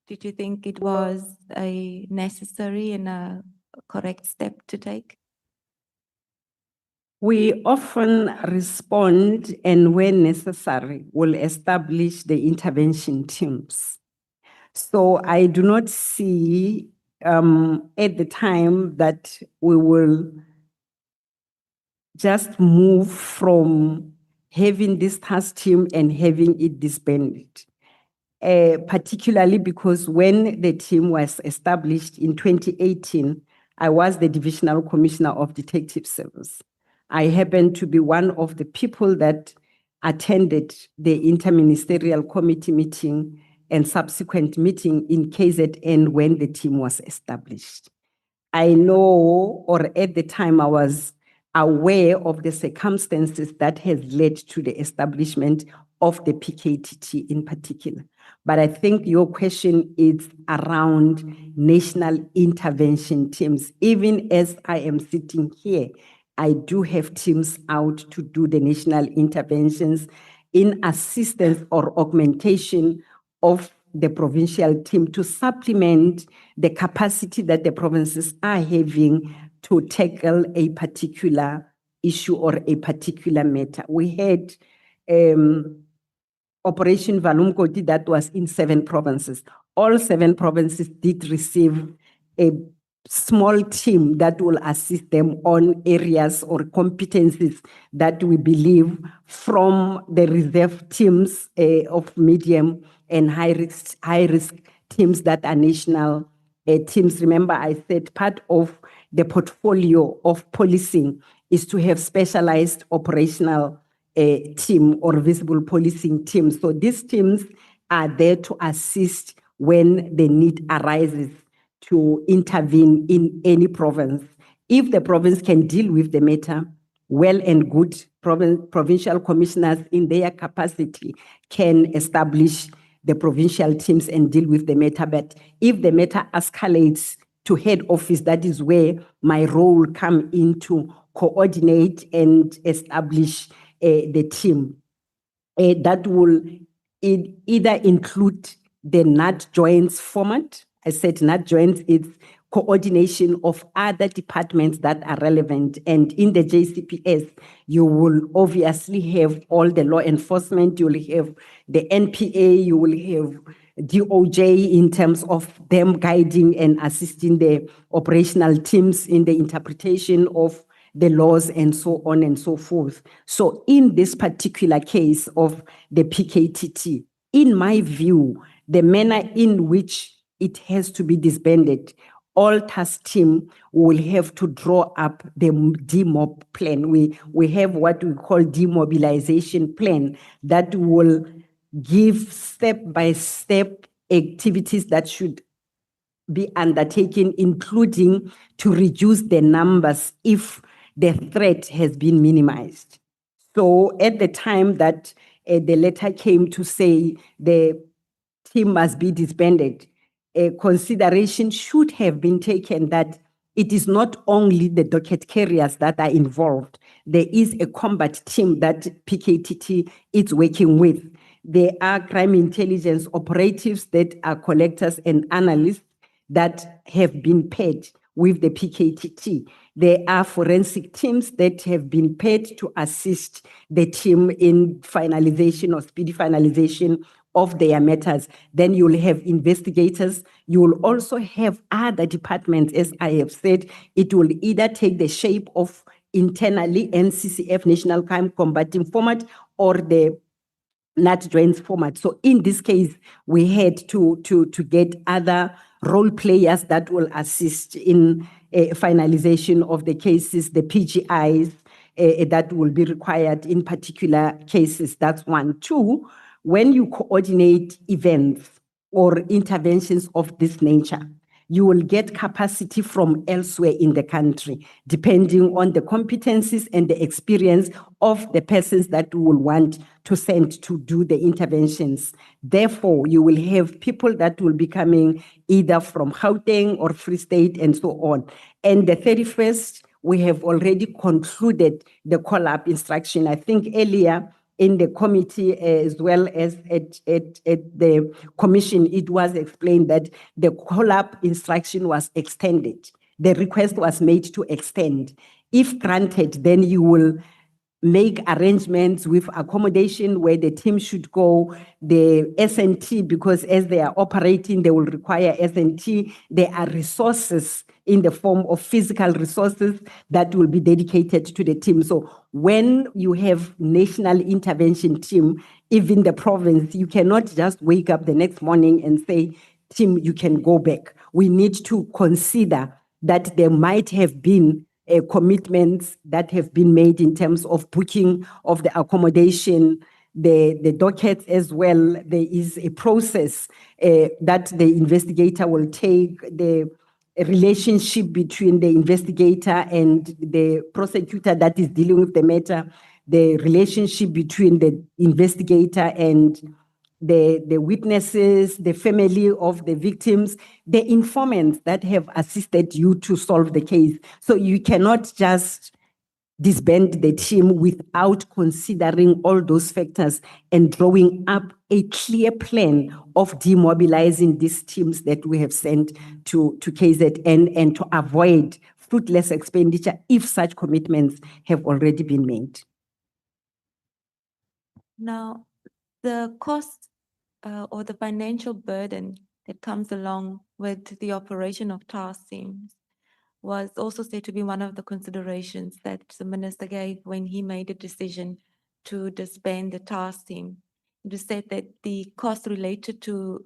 E: Did you think it was a necessary and a correct step to take?
C: We often respond, and when necessary, will establish the intervention teams. So I do not see at the time that we will just move from having this task team and having it disbanded. Particularly because when the team was established in 2018, I was the Divisional Commissioner of Detective Service. I happened to be one of the people that attended the interministerial committee meeting and subsequent meeting in KZN when the team was established. I know, or at the time I was aware of the circumstances that has led to the establishment of the PKTT in particular. But I think your question is around national intervention teams. Even as I am sitting here, I do have teams out to do the national interventions in assistance or augmentation of the provincial team to supplement the capacity that the provinces are having to tackle a particular issue or a particular matter. We had Operation Valumkoti that was in 7 provinces. All 7 provinces did receive a small team that will assist them on areas or competencies that we believe from the reserve teams of medium and high risk teams that are national teams. Remember, I said part of the portfolio of policing is to have specialized operational team or visible policing team. So these teams are there to assist when the need arises to intervene in any province. If the province can deal with the matter, well and good, provincial commissioners in their capacity can establish the provincial teams and deal with the matter. But if the matter escalates to head office, that is where my role come in to coordinate and establish the team. that will either include the NAT joints format. I said NAT joints, it's coordination of other departments that are relevant. And in the JCPS, you will obviously have all the law enforcement, you will have the NPA, you will have DOJ in terms of them guiding and assisting the operational teams in the interpretation of the laws and so on and so forth. So in this particular case of the PKTT, in my view, the manner in which it has to be disbanded, all task team will have to draw up the demob plan. We have what we call demobilization plan that will give step-by-step activities that should be undertaken, including to reduce the numbers if the threat has been minimized. So at the time that the letter came to say the team must be disbanded, a consideration should have been taken that it is not only the docket carriers that are involved. There is a combat team that PKTT is working with. There are crime intelligence operatives that are collectors and analysts that have been paid with the PKTT. There are forensic teams that have been paid to assist the team in finalization or speedy finalization of their matters. Then you'll have investigators. You will also have other departments, as I have said. It will either take the shape of internally NCCF, National Crime Combating Format, or the NAT joints format. So in this case, we had to get other role players that will assist in finalization of the cases, the PGIs that will be required in particular cases. That's one. Two, when you coordinate events or interventions of this nature, you will get capacity from elsewhere in the country, depending on the competencies and the experience of the persons that you will want to send to do the interventions. Therefore, you will have people that will be coming either from Gauteng or Free State and so on. And the 31st, we have already concluded the call-up instruction. I think earlier in the committee as well as at the commission, it was explained that the call-up instruction was extended. The request was made to extend. If granted, then you will make arrangements with accommodation where the team should go, the SNT, because as they are operating, they will require SNT. There are resources in the form of physical resources that will be dedicated to the team. So when you have national intervention team, even the province, you cannot just wake up the next morning and say, team, you can go back. We need to consider that there might have been commitments that have been made in terms of booking of the accommodation, the dockets as well. There is a process that the investigator will take, the relationship between the investigator and the prosecutor that is dealing with the matter, the relationship between the investigator and the witnesses, the family of the victims, the informants that have assisted you to solve the case. So you cannot just disband the team without considering all those factors and drawing up a clear plan of demobilizing these teams that we have sent to KZN and to avoid fruitless expenditure if such commitments have already been made.
E: Now, the cost or the financial burden that comes along with the operation of task teams was also said to be one of the considerations that the minister gave when he made a decision to disband the task team. It was said that the cost related to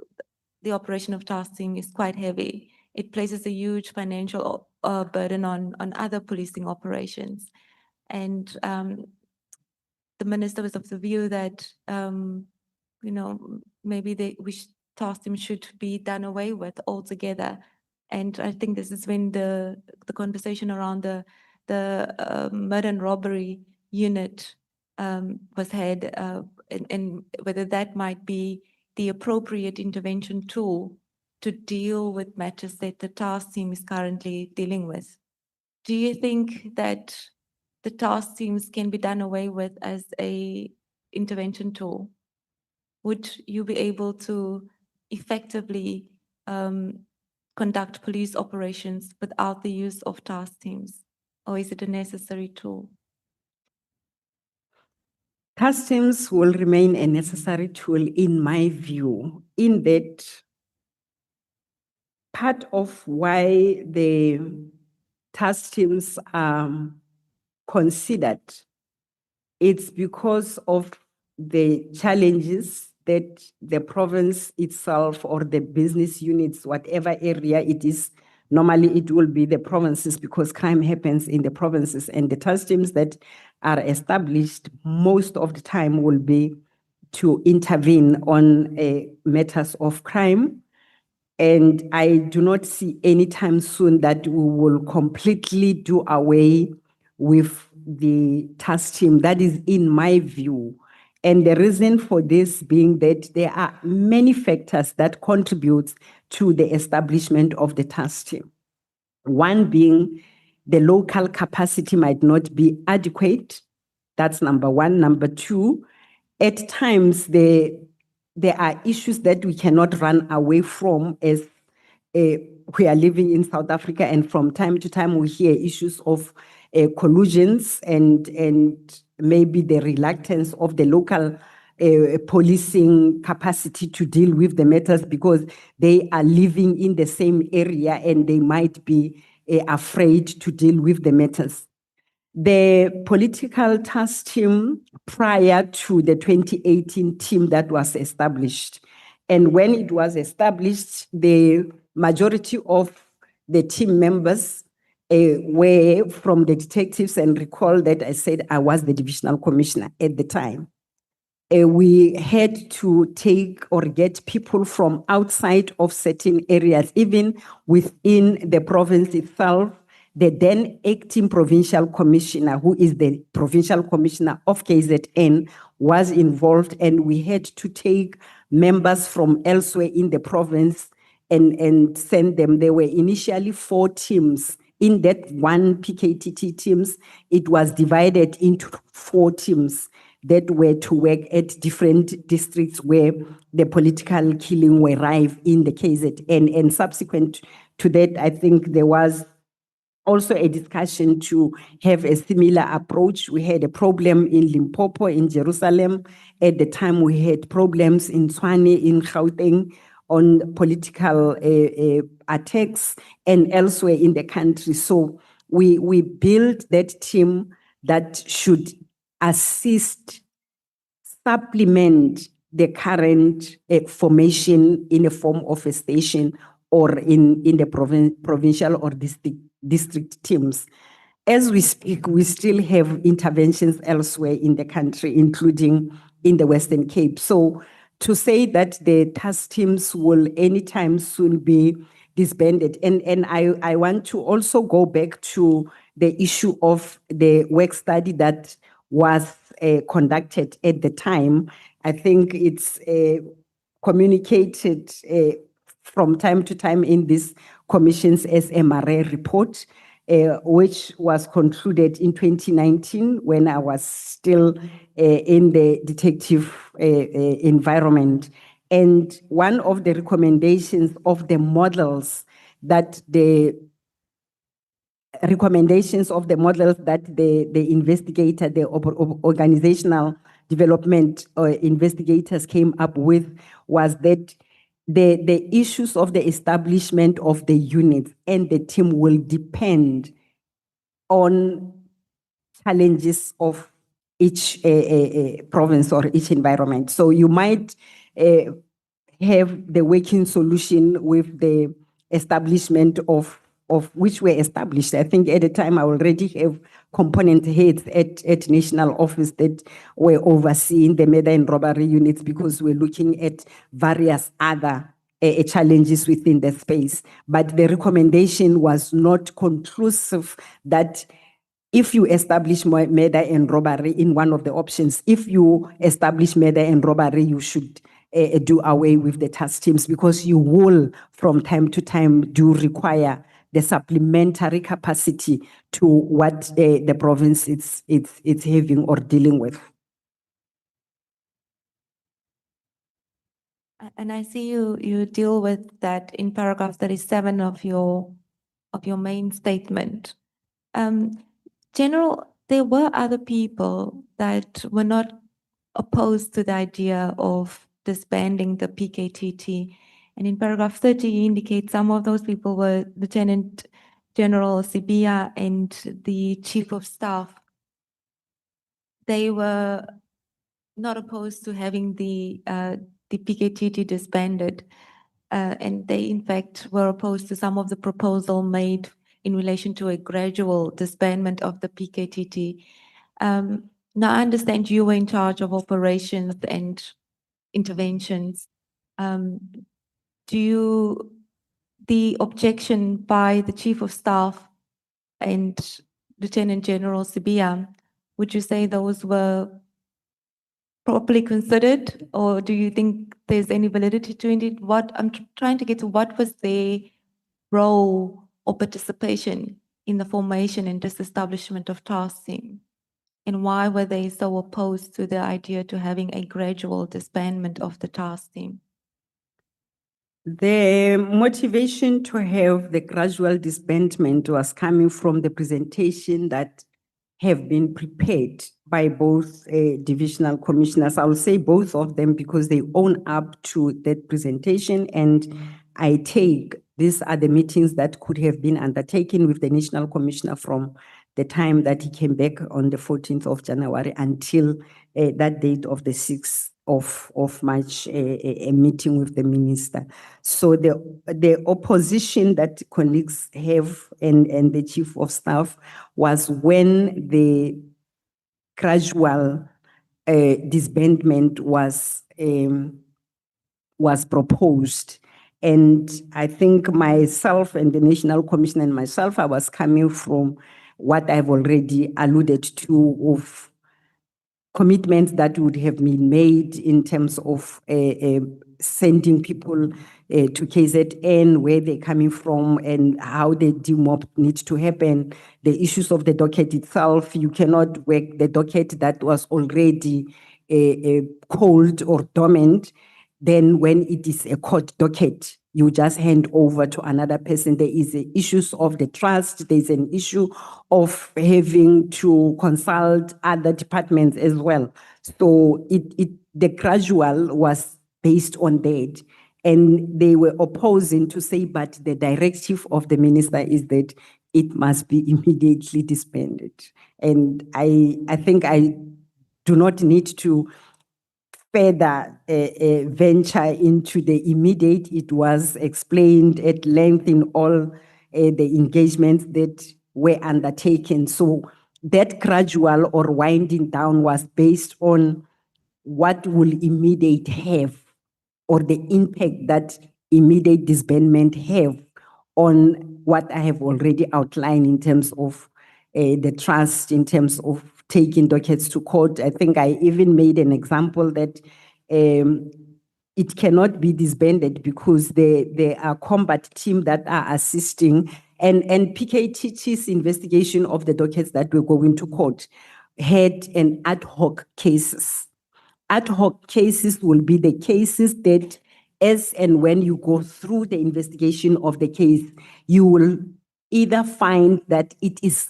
E: the operation of task team is quite heavy. It places a huge financial burden on other policing operations. And the minister was of the view that, maybe task team should be done away with altogether. And I think this is when the conversation around the murder and robbery unit was had, and whether that might be the appropriate intervention tool to deal with matters that the task team is currently dealing with. Do you think that the task teams can be done away with as a intervention tool, would you be able to effectively conduct police operations without the use of task teams? Or is it a necessary tool?
C: Task teams will remain a necessary tool in my view, in that part of why the task teams are considered, it's because of the challenges that the province itself or the business units, whatever area it is, normally it will be the provinces because crime happens in the provinces, and the task teams that are established most of the time will be to intervene on matters of crime. And I do not see anytime soon that we will completely do away with the task team. That is in my view. And the reason for this being that there are many factors that contribute to the establishment of the task team. One being the local capacity might not be adequate. That's number one. Number two, at times there are issues that we cannot run away from as we are living in South Africa, and from time to time we hear issues of collusions and maybe the reluctance of the local policing capacity to deal with the matters because they are living in the same area and they might be afraid to deal with the matters. The political task team prior to the 2018 team that was established, and when it was established, the majority of the team members were from the detectives, and recall that I said I was the divisional commissioner at the time. We had to take or get people from outside of certain areas, even within the province itself. The then acting provincial commissioner, who is the provincial commissioner of KZN, was involved, and we had to take members from elsewhere in the province and send them. There were initially 4 teams. In that one PKTT teams, it was divided into 4 teams that were to work at different districts where the political killing were rife in the KZN. And subsequent to that, I think there was also a discussion to have a similar approach. We had a problem in Limpopo, in Jerusalem. At the time, we had problems in Tshwane, in Gauteng, on political attacks and elsewhere in the country. So we built that team that should assist, supplement the current formation in the form of a station or in the provincial or district teams. As we speak, we still have interventions elsewhere in the country, including in the Western Cape. So to say that the task teams will anytime soon be disbanded, and I want to also go back to the issue of the work study that was conducted at the time. I think it's communicated from time to time in this commission's SMRA report, which was concluded in 2019 when I was still in the detective environment. And one of the recommendations of the models that the investigator, the organizational development investigators came up with was that the issues of the establishment of the units and the team will depend on challenges of each province or each environment. So you might have the working solution with the establishment of which were established. I think at the time I already have component heads at national office that were overseeing the murder and robbery units because we're looking at various other challenges within the space. But the recommendation was not conclusive that if you establish murder and robbery in one of the options, if you establish murder and robbery, you should do away with the task teams, because you will, from time to time, do require the supplementary capacity to what the province it's having or dealing with.
E: And I see you deal with that in paragraph 37 of your main statement. General, there were other people that were not opposed to the idea of disbanding the PKTT. And in paragraph 30, you indicate some of those people were Lieutenant General Sibia and the Chief of Staff. They were not opposed to having the PKTT disbanded. And they, in fact, were opposed to some of the proposal made in relation to a gradual disbandment of the PKTT. Now, I understand you were in charge of operations and interventions. The objection by the Chief of Staff and Lieutenant General Sibia, would you say those were properly considered, or do you think there's any validity to it? What I'm trying to get to, what was their role or participation in the formation and disestablishment of task team? And why were they so opposed to the idea to having a gradual disbandment of the task team?
C: The motivation to have the gradual disbandment was coming from the presentation that have been prepared by both divisional commissioners. I will say both of them because they own up to that presentation, and I take these are the meetings that could have been undertaken with the national commissioner from the time that he came back on the 14th of January until that date of the 6th of March, a meeting with the minister. So the opposition that colleagues have and the chief of staff was when the gradual disbandment was proposed. And I think myself and the national commission and myself, I was coming from what I've already alluded to of commitments that would have been made in terms of sending people to KZN, where they're coming from and how the demop needs to happen, the issues of the docket itself. You cannot work the docket that was already cold or dormant. Then when it is a court docket, you just hand over to another person. There is the issues of the trust. There's an issue of having to consult other departments as well. So the gradual was based on that. And they were opposing to say, but the directive of the minister is that it must be immediately disbanded. And I think I do not need to further venture into the immediate. It was explained at length in all the engagements that were undertaken. So that gradual or winding down was based on what will immediate have, or the impact that immediate disbandment have on what I have already outlined in terms of the trust, in terms of taking dockets to court. I think I even made an example that it cannot be disbanded because there are combat team that are assisting, and PKTT's investigation of the dockets that were going to court had an ad hoc cases. Ad hoc cases will be the cases that as and when you go through the investigation of the case, you will either find that it is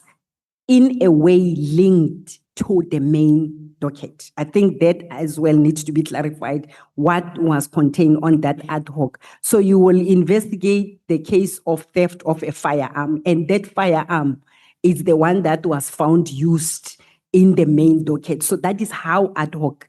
C: in a way linked to the main docket. I think that as well needs to be clarified, what was contained on that ad hoc. So you will investigate the case of theft of a firearm, and that firearm is the one that was found used in the main docket. So that is how ad hoc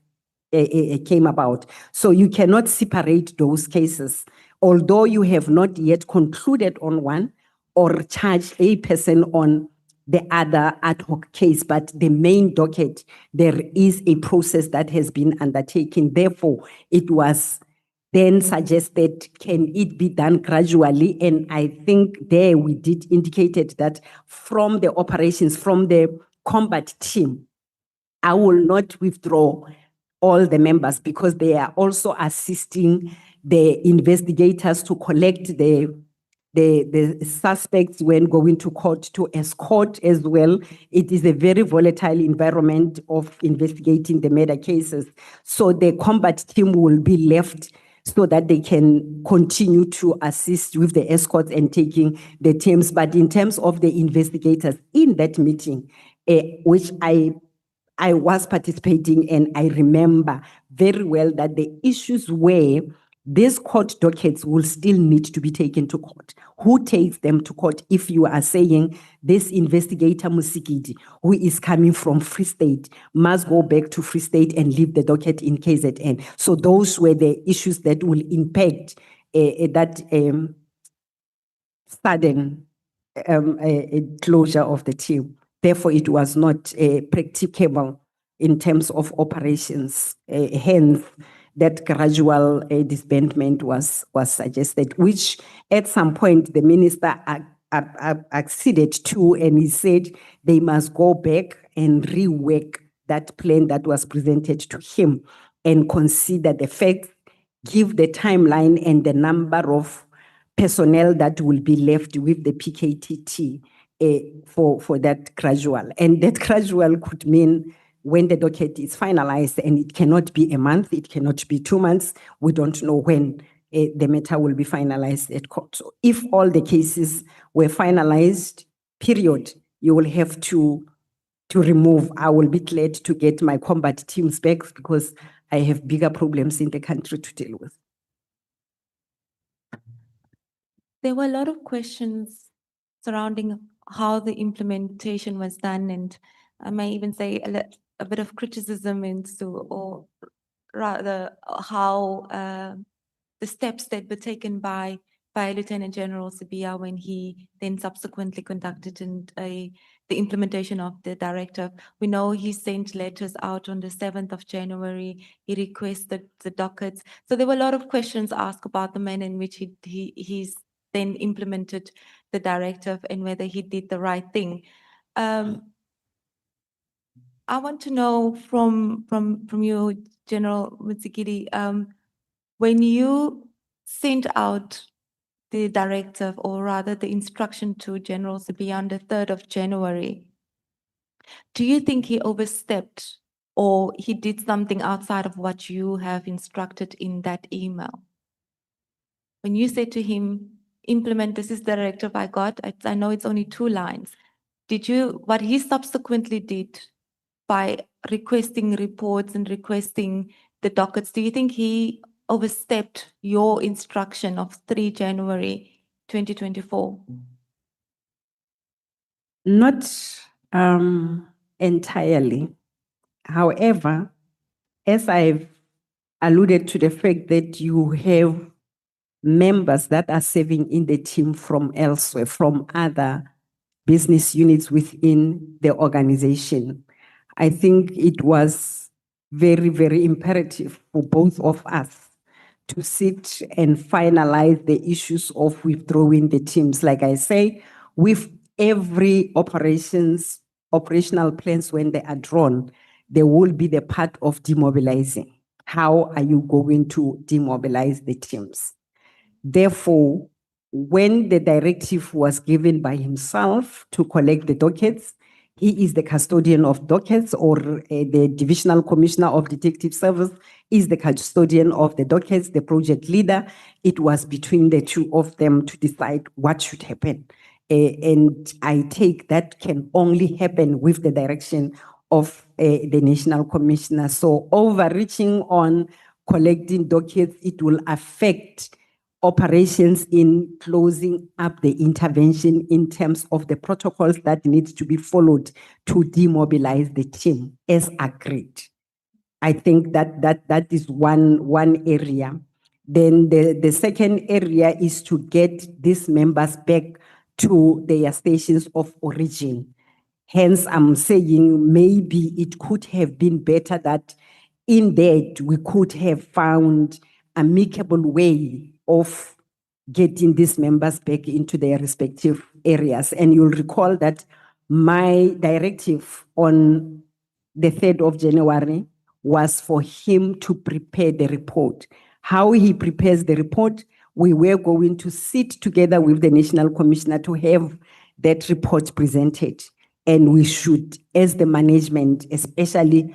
C: came about. So you cannot separate those cases. Although you have not yet concluded on one or charged a person on the other ad hoc case, but the main docket, there is a process that has been undertaken. Therefore, it was then suggested, can it be done gradually? And I think there we did indicated that from the operations, from the combat team, I will not withdraw all the members because they are also assisting the investigators to collect the suspects when going to court, to escort as well. It is a very volatile environment of investigating the murder cases. So the combat team will be left so that they can continue to assist with the escorts and taking the teams. But in terms of the investigators in that meeting, which I was participating, and I remember very well that the issues were these court dockets will still need to be taken to court. Who takes them to court? If you are saying this investigator Mosikili, who is coming from Free State, must go back to Free State and leave the docket in KZN. So those were the issues that will impact that sudden closure of the team. Therefore, it was not practicable in terms of operations. Hence, that gradual disbandment was suggested, which at some point the minister acceded to, and he said they must go back and rework that plan that was presented to him and consider the facts, give the timeline and the number of personnel that will be left with the PKTT for that gradual. And that gradual could mean when the docket is finalized, and it cannot be a month, it cannot be 2 months. We don't know when the matter will be finalized at court. So if all the cases were finalized, period, you will have to remove. I will be glad to get my combat teams back because I have bigger problems in the country to deal with.
E: There were a lot of questions surrounding how the implementation was done, and I may even say a bit of criticism into, or rather how the steps that were taken by Lieutenant General Sibiya when he then subsequently conducted the implementation of the directive. We know he sent letters out on the 7th of January. He requested the dockets. So there were a lot of questions asked about the manner in which he's then implemented the directive and whether he did the right thing. I want to know from you, General Mosikili, when you sent out the directive, or rather the instruction to General Sibiya on the 3rd of January, do you think he overstepped or he did something outside of what you have instructed in that email? When you said to him, implement, this is the directive I got, I know it's only 2 lines. What he subsequently did by requesting reports and requesting the dockets, do you think he overstepped your instruction of 3 January 2024?
C: Not entirely. However, as I've alluded to the fact that you have members that are serving in the team from elsewhere, from other business units within the organization, I think it was very, very imperative for both of us to sit and finalize the issues of withdrawing the teams. Like I say, with every operational plans, when they are drawn, there will be the part of demobilizing. How are you going to demobilize the teams? Therefore, when the directive was given by himself to collect the dockets, he is the custodian of dockets, or the divisional commissioner of detective service is the custodian of the dockets, the project leader. It was between the two of them to decide what should happen. And I take that can only happen with the direction of the national commissioner. So overreaching on collecting dockets, it will affect operations in closing up the intervention in terms of the protocols that needs to be followed to demobilize the team as agreed. I think that is one area. Then the second area is to get these members back to their stations of origin. Hence, I'm saying maybe it could have been better that in that we could have found amicable way of getting these members back into their respective areas. And you'll recall that my directive on the 3rd of January was for him to prepare the report. How he prepares the report, we were going to sit together with the National Commissioner to have that report presented. And we should, as the management, especially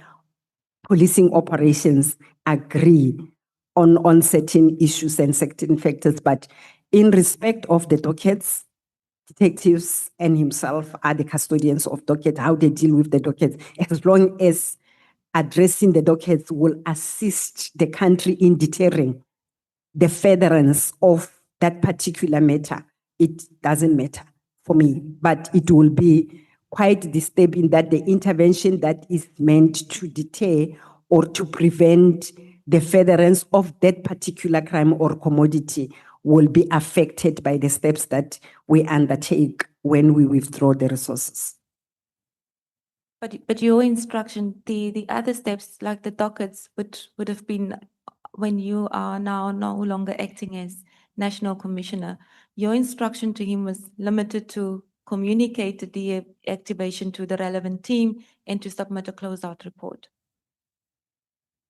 C: policing operations, agree on certain issues and certain factors, but in respect of the dockets, detectives and himself are the custodians of docket, how they deal with the dockets, as long as addressing the dockets will assist the country in deterring the furtherance of that particular matter. It doesn't matter for me, but it will be quite disturbing that the intervention that is meant to deter or to prevent the furtherance of that particular crime or commodity will be affected by the steps that we undertake when we withdraw the resources.
E: But your instruction, the other steps like the dockets would have been when you are now no longer acting as National Commissioner. Your instruction to him was limited to communicate the deactivation to the relevant team and to submit a closeout report.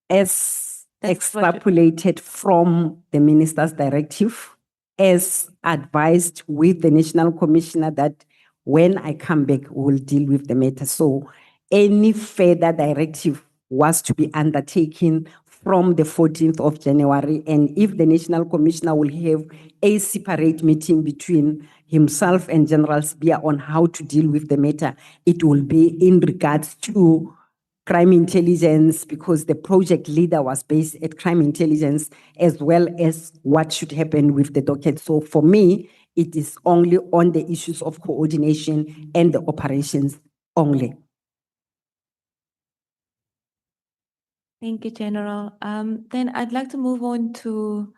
C: As
E: That's what you-
C: extrapolated from the minister's directive, as advised with the National Commissioner that when I come back, we'll deal with the matter. So any further directive was to be undertaken from the 14th of January. And if the National Commissioner will have a separate meeting between himself and General Sibia on how to deal with the matter, it will be in regards to crime intelligence, because the project leader was based at crime intelligence, as well as what should happen with the docket. So for me, it is only on the issues of coordination and the operations only.
E: Thank you, General. Then I'd like to move on to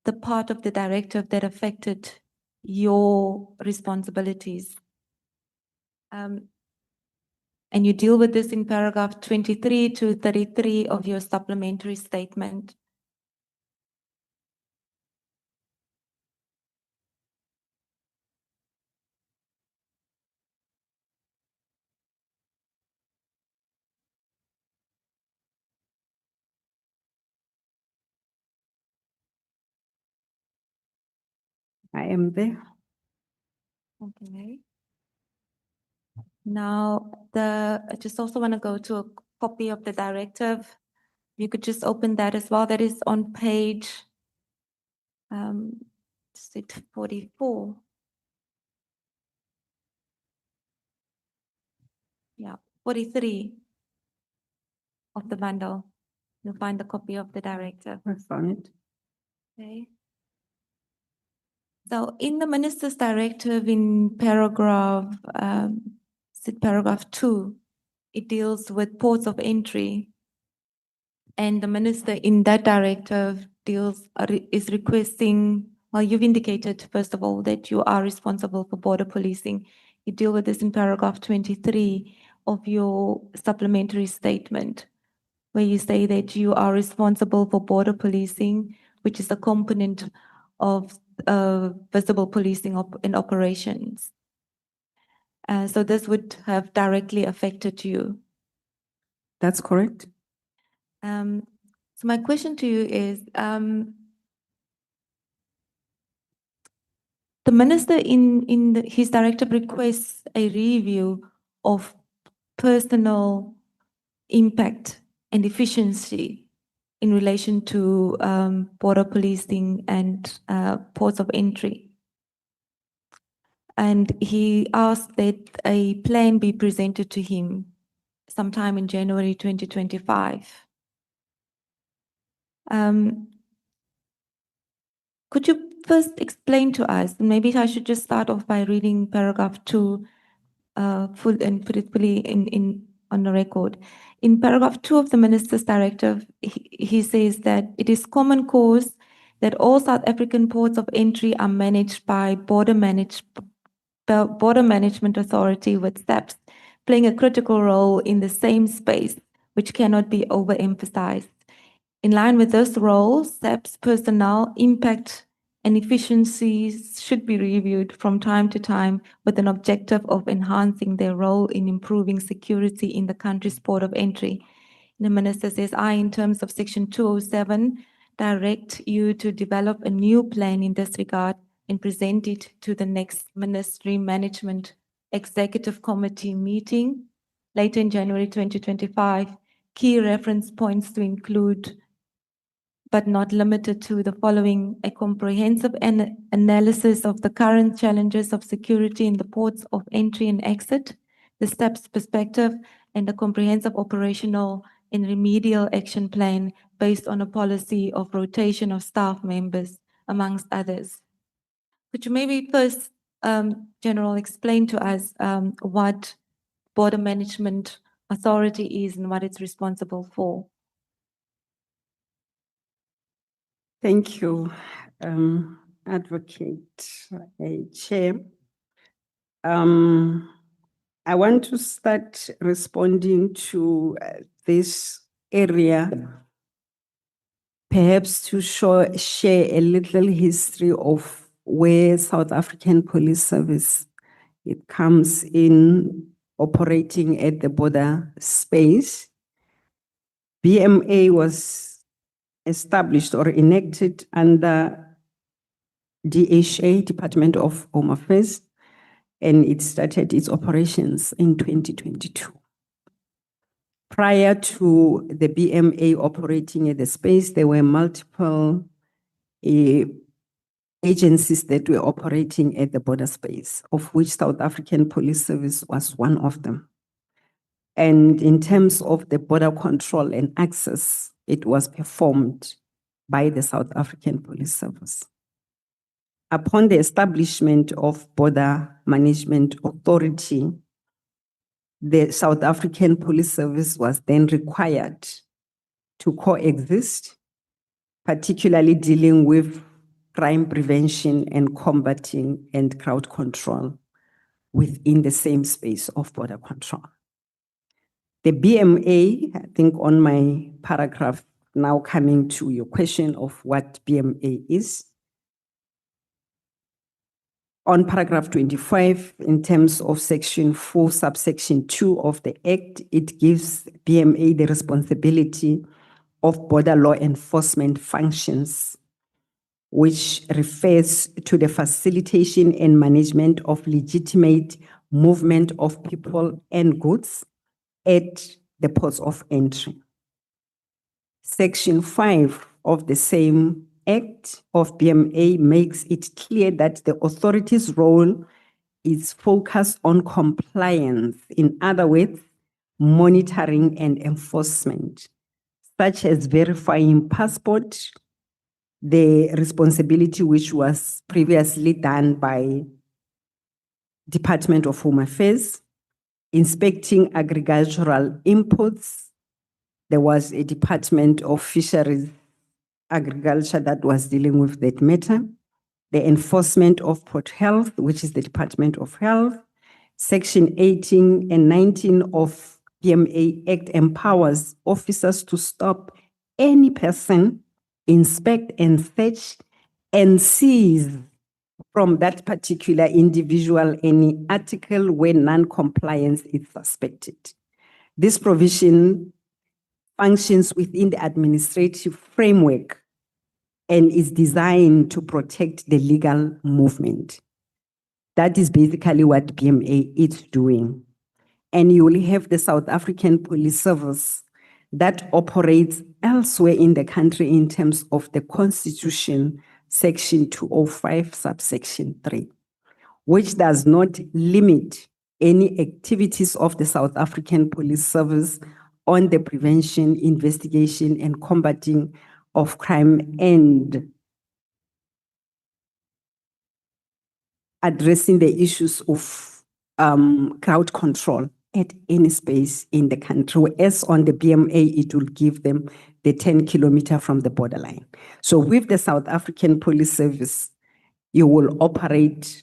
E: the part of the directive that affected your responsibilities. And you deal with this in paragraph 23 to 33 of your supplementary statement.
C: I am there.
E: Okay. Now, I just also want to go to a copy of the directive. You could just open that as well. That is on page 44. Yeah, 43 of the bundle. You'll find the copy of the directive.
C: I found it.
E: Okay. So in the minister's directive in paragraph, paragraph 2, it deals with ports of entry. And the minister in that directive is requesting, well, you've indicated, first of all, that you are responsible for border policing. You deal with this in paragraph 23 of your supplementary statement, where you say that you are responsible for border policing, which is a component of visible policing in operations. So this would have directly affected you.
C: That's correct.
E: So my question to you is, the minister in his directive requests a review of personal impact and efficiency in relation to border policing and ports of entry. And he asked that a plan be presented to him sometime in January 2025. Could you first explain to us, and maybe I should just start off by reading paragraph 2 full and put it fully on the record. In paragraph 2 of the minister's directive, he says that it is common cause that all South African ports of entry are managed by Border Management Authority, with SAPS playing a critical role in the same space, which cannot be overemphasized. In line with this role, SAPS personnel impact and efficiencies should be reviewed from time to time with an objective of enhancing their role in improving security in the country's port of entry. The minister says, I, in terms of section 207, direct you to develop a new plan in this regard and present it to the next Ministry Management Executive Committee meeting later in January 2025. Key reference points to include but not limited to the following: a comprehensive analysis of the current challenges of security in the ports of entry and exit, the steps perspective, and a comprehensive operational and remedial action plan based on a policy of rotation of staff members, amongst others. Could you maybe first, General, explain to us what Border Management Authority is and what it's responsible for?
C: Thank you, Advocate Chair. I want to start responding to this area, perhaps to share a little history of where South African Police Service, it comes in operating at the border space. BMA was established or enacted under DHA, Department of Home Affairs, and it started its operations in 2022. Prior to the BMA operating at the space, there were multiple agencies that were operating at the border space, of which South African Police Service was one of them. And in terms of the border control and access, it was performed by the South African Police Service. Upon the establishment of Border Management Authority, the South African Police Service was then required to coexist, particularly dealing with crime prevention and combating and crowd control within the same space of border control. The BMA, I think on my paragraph, now coming to your question of what BMA is. On paragraph 25, in terms of section 4, subsection 2 of the Act, it gives BMA the responsibility of border law enforcement functions, which refers to the facilitation and management of legitimate movement of people and goods at the ports of entry. Section 5 of the same Act of BMA makes it clear that the authority's role is focused on compliance, in other words, monitoring and enforcement, such as verifying passport, the responsibility which was previously done by Department of Home Affairs, inspecting agricultural imports. There was a Department of Fisheries Agriculture that was dealing with that matter. The enforcement of port health, which is the Department of Health. Section 18 and 19 of BMA Act empowers officers to stop any person, inspect and search and seize from that particular individual any article where non-compliance is suspected. This provision functions within the administrative framework and is designed to protect the legal movement. That is basically what BMA is doing. And you will have the South African Police Service that operates elsewhere in the country in terms of the Constitution, Section 205, subsection 3, which does not limit any activities of the South African Police Service on the prevention, investigation, and combating of crime and addressing the issues of crowd control at any space in the country. Whereas on the BMA, it will give them the 10 kilometer from the borderline. So with the South African Police Service, you will operate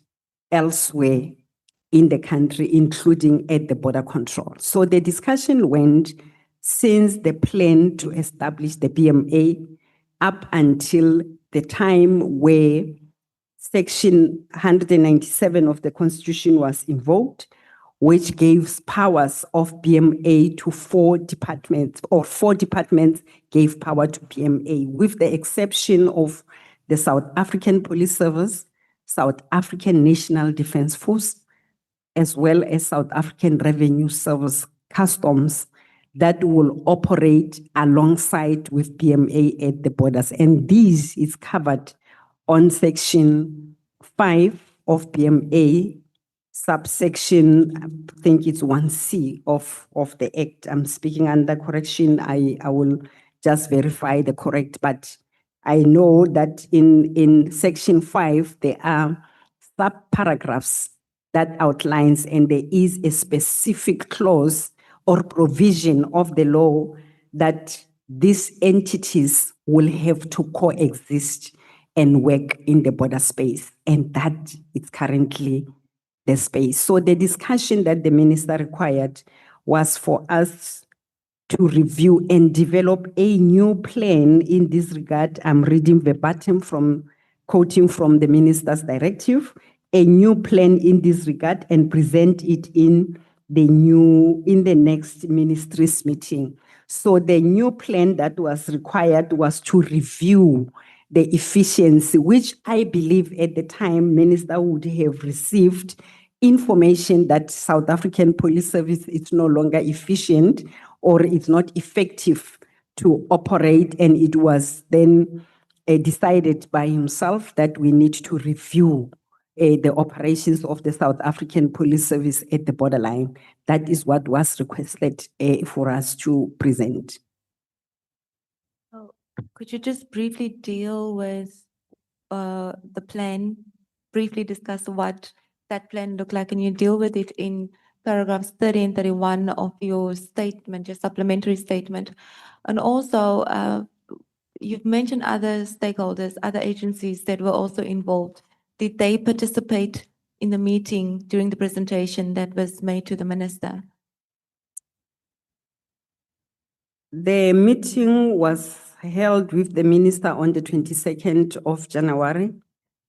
C: elsewhere in the country, including at the border control. So the discussion went since the plan to establish the BMA up until the time where Section 197 of the Constitution was invoked, which gives powers of BMA to 4 departments, or 4 departments gave power to BMA, with the exception of the South African Police Service, South African National Defence Force, as well as South African Revenue Service, Customs, that will operate alongside with BMA at the borders. And this is covered on section 5 of BMA, subsection, I think it's 1C of the Act. I'm speaking under correction. I will just verify the correct, but I know that in section 5, there are sub-paragraphs that outlines, and there is a specific clause or provision of the law that these entities will have to coexist and work in the border space, and that is currently the space. So the discussion that the minister required was for us to review and develop a new plan in this regard. I'm reading verbatim quoting from the minister's directive, a new plan in this regard, and present it in the next ministry's meeting. So the new plan that was required was to review the efficiency, which I believe at the time minister would have received information that South African Police Service is no longer efficient or it's not effective to operate, and it was then decided by himself that we need to review the operations of the South African Police Service at the borderline. That is what was requested for us to present.
E: Could you just briefly deal with the plan, briefly discuss what that plan looked like, and you deal with it in paragraphs 30 and 31 of your statement, your supplementary statement. And also, you've mentioned other stakeholders, other agencies that were also involved. Did they participate in the meeting during the presentation that was made to the minister?
C: The meeting was held with the minister on the 22nd of January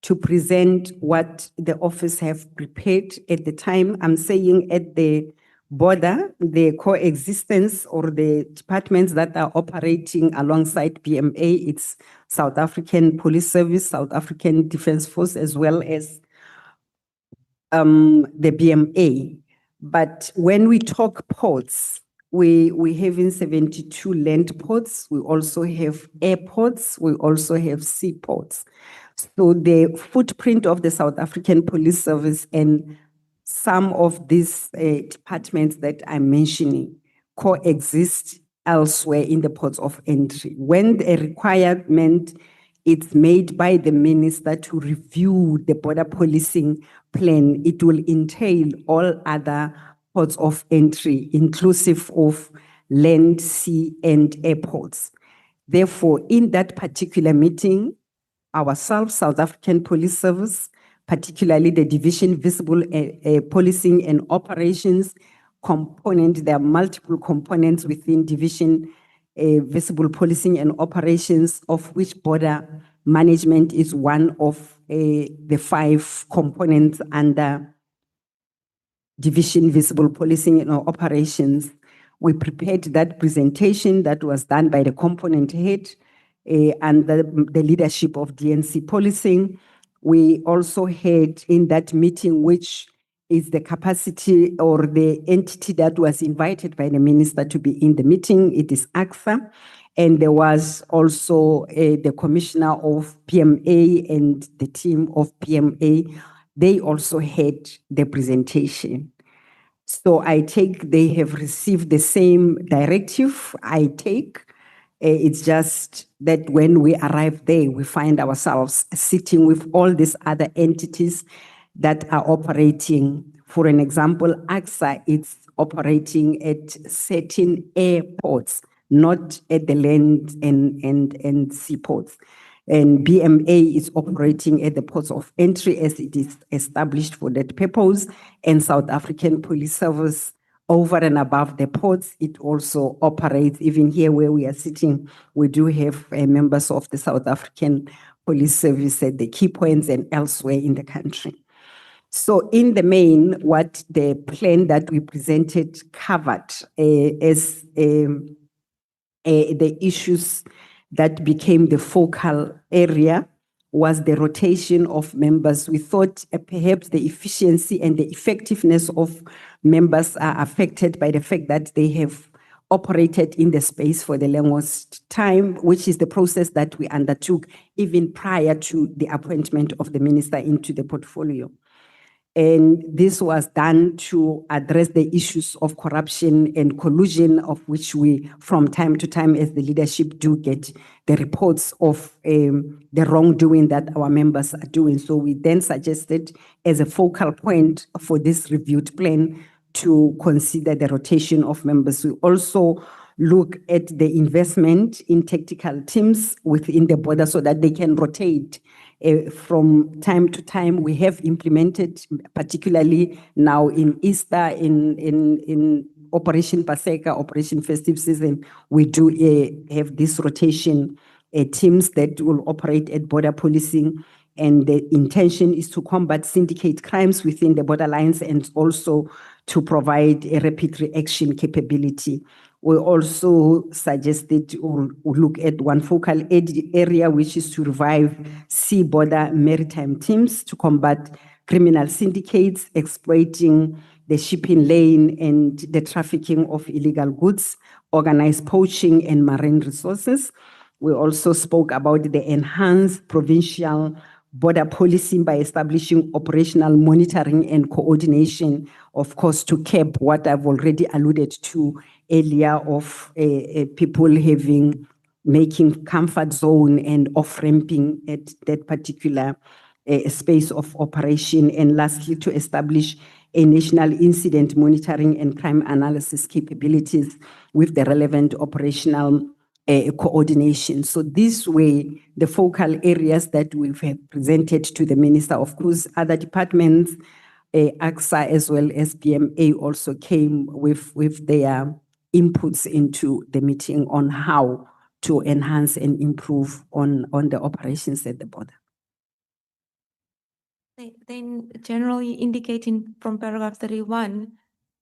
C: to present what the office have prepared at the time. I'm saying at the border, the coexistence or the departments that are operating alongside BMA, it's South African Police Service, South African Defence Force, as well as the BMA. But when we talk ports, we have in 72 land ports, we also have airports, we also have seaports. So the footprint of the South African Police Service and some of these departments that I'm mentioning coexist elsewhere in the ports of entry. When a requirement is made by the minister to review the border policing plan, it will entail all other ports of entry, inclusive of land, sea, and airports. Therefore, in that particular meeting, ourselves, South African Police Service, particularly the Division Visible Policing and Operations component, there are multiple components within Division Visible Policing and Operations, of which border management is one of the 5 components under Division Visible Policing and Operations. We prepared that presentation that was done by the component head and the leadership of DNC Policing. We also had in that meeting, which is the capacity or the entity that was invited by the minister to be in the meeting, it is AXA. And there was also the commissioner of PMA and the team of PMA. They also had the presentation. So I take they have received the same directive I take. It's just that when we arrive there, we find ourselves sitting with all these other entities that are operating. For an example, AXA is operating at certain airports, not at the land and seaports. And BMA is operating at the ports of entry as it is established for that purpose. And South African Police Service, over and above the ports, it also operates. Even here where we are sitting, we do have members of the South African Police Service at the key points and elsewhere in the country. So in the main, what the plan that we presented covered as the issues that became the focal area was the rotation of members. We thought perhaps the efficiency and the effectiveness of members are affected by the fact that they have operated in the space for the longest time, which is the process that we undertook even prior to the appointment of the minister into the portfolio. And this was done to address the issues of corruption and collusion, of which we, from time to time, as the leadership, do get the reports of the wrongdoing that our members are doing. So we then suggested, as a focal point for this reviewed plan, to consider the rotation of members. We also look at the investment in tactical teams within the border so that they can rotate from time to time. We have implemented, particularly now in Easter, in Operation Paseka, Operation Festive Season, we do have this rotation teams that will operate at border policing. And the intention is to combat syndicate crimes within the borderlines and also to provide a rapid reaction capability. We also suggested or look at one focal area, which is to revive sea border maritime teams to combat criminal syndicates exploiting the shipping lane and the trafficking of illegal goods, organized poaching and marine resources. We also spoke about the enhanced provincial border policing by establishing operational monitoring and coordination, of course, to cap what I've already alluded to earlier of people making comfort zone and off-ramping at that particular space of operation. And lastly, to establish a national incident monitoring and crime analysis capabilities with the relevant operational coordination. So this way, the focal areas that we've presented to the minister, of course, other departments, AXA as well as BMA also came with their inputs into the meeting on how to enhance and improve on the operations at the border.
E: Then generally indicating from paragraph 31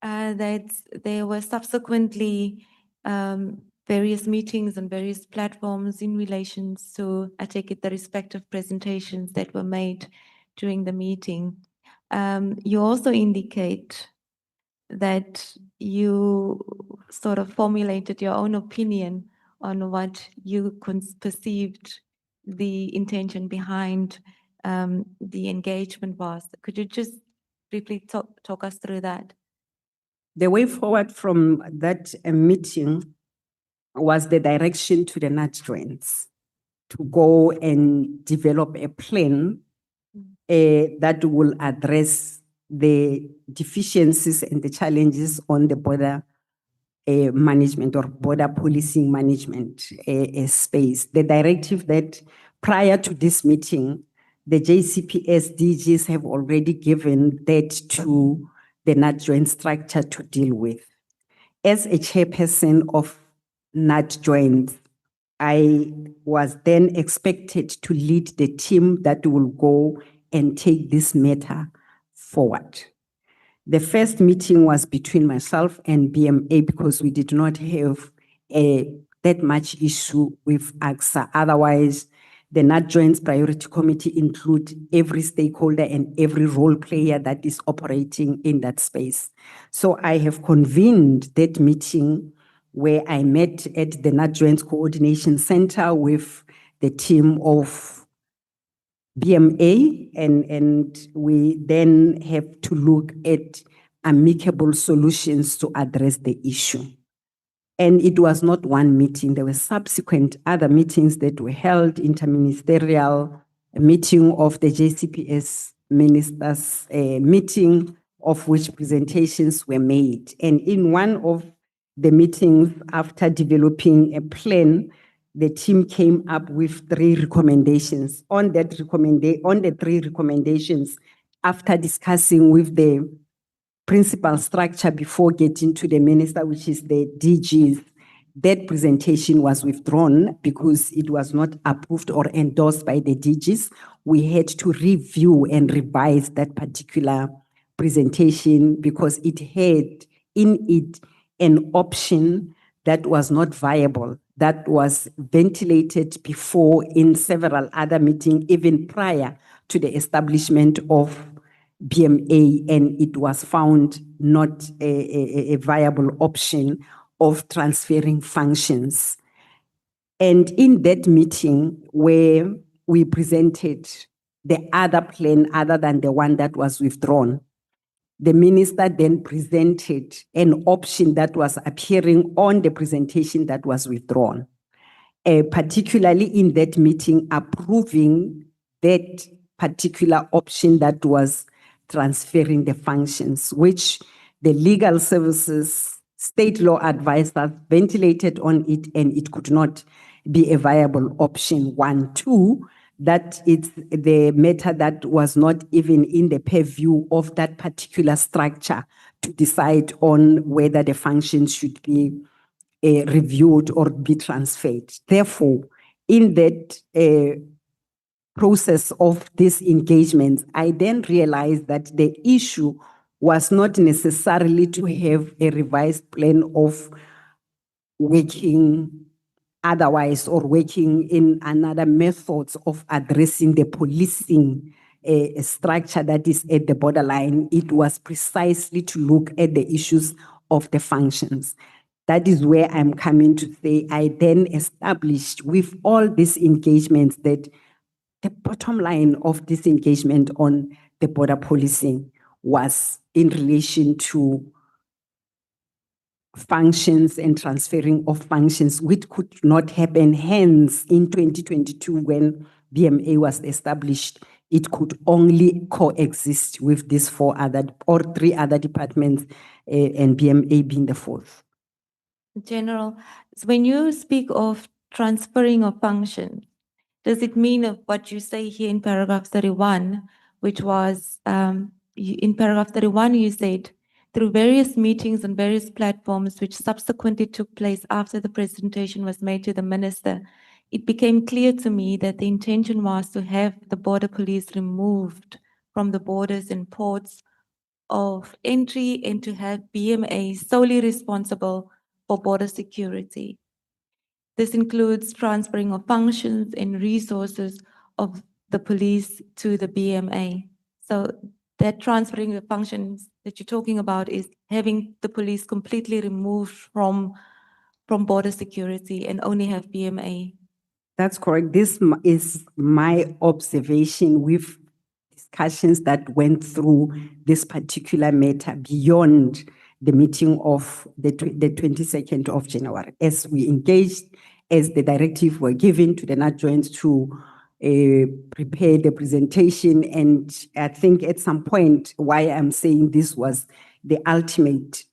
E: that there were subsequently various meetings on various platforms in relation to, I take it, the respective presentations that were made during the meeting. You also indicate that you sort of formulated your own opinion on what you perceived the intention behind the engagement was. Could you just briefly talk us through that?
C: The way forward from that meeting was the direction to the NAT joints to go and develop a plan that will address the deficiencies and the challenges on the border management or border policing management space. The directive that prior to this meeting, the JCPS DGs have already given that to the NAT joint structure to deal with. As a chairperson of NAT joints, I was then expected to lead the team that will go and take this matter forward. The first meeting was between myself and BMA because we did not have that much issue with AXA. Otherwise, the NAT Joints Priority Committee include every stakeholder and every role player that is operating in that space. So I have convened that meeting where I met at the NAT Joints Coordination Center with the team of BMA, and we then have to look at amicable solutions to address the issue. And it was not one meeting. There were subsequent other meetings that were held, interministerial meeting of the JCPS ministers meeting, of which presentations were made. And in one of the meetings, after developing a plan, the team came up with 3 recommendations. On the 3 recommendations, after discussing with the principal structure before getting to the minister, which is the DGs, that presentation was withdrawn because it was not approved or endorsed by the DGs. We had to review and revise that particular presentation because it had in it an option that was not viable, that was ventilated before in several other meetings, even prior to the establishment of BMA, and it was found not a viable option of transferring functions. And in that meeting where we presented the other plan other than the one that was withdrawn, the minister then presented an option that was appearing on the presentation that was withdrawn, particularly in that meeting approving that particular option that was transferring the functions, which the legal services, state law advisors ventilated on it, and it could not be a viable option. 1, 2, that it's the matter that was not even in the purview of that particular structure to decide on whether the functions should be reviewed or be transferred. Therefore, in that process of this engagement, I then realized that the issue was not necessarily to have a revised plan of working otherwise or working in another methods of addressing the policing structure that is at the borderline. It was precisely to look at the issues of the functions. That is where I'm coming to say I then established with all these engagements that the bottom line of this engagement on the border policing was in relation to functions and transferring of functions, which could not happen. Hence, in 2022, when BMA was established, it could only coexist with these 4 other or 3 other departments, and BMA being the 4th.
E: General, so when you speak of transferring of function, does it mean of what you say here in paragraph 31, which was, in paragraph 31, you said, through various meetings on various platforms, which subsequently took place after the presentation was made to the minister, it became clear to me that the intention was to have the border police removed from the borders and ports of entry and to have BMA solely responsible for border security. This includes transferring of functions and resources of the police to the BMA. So that transferring the functions that you're talking about is having the police completely removed from border security and only have BMA.
C: That's correct. This is my observation with discussions that went through this particular matter beyond the meeting of the 22nd of January. As we engaged, as the directive were given to the adjoints to prepare the presentation, and I think at some point why I'm saying this was the ultimate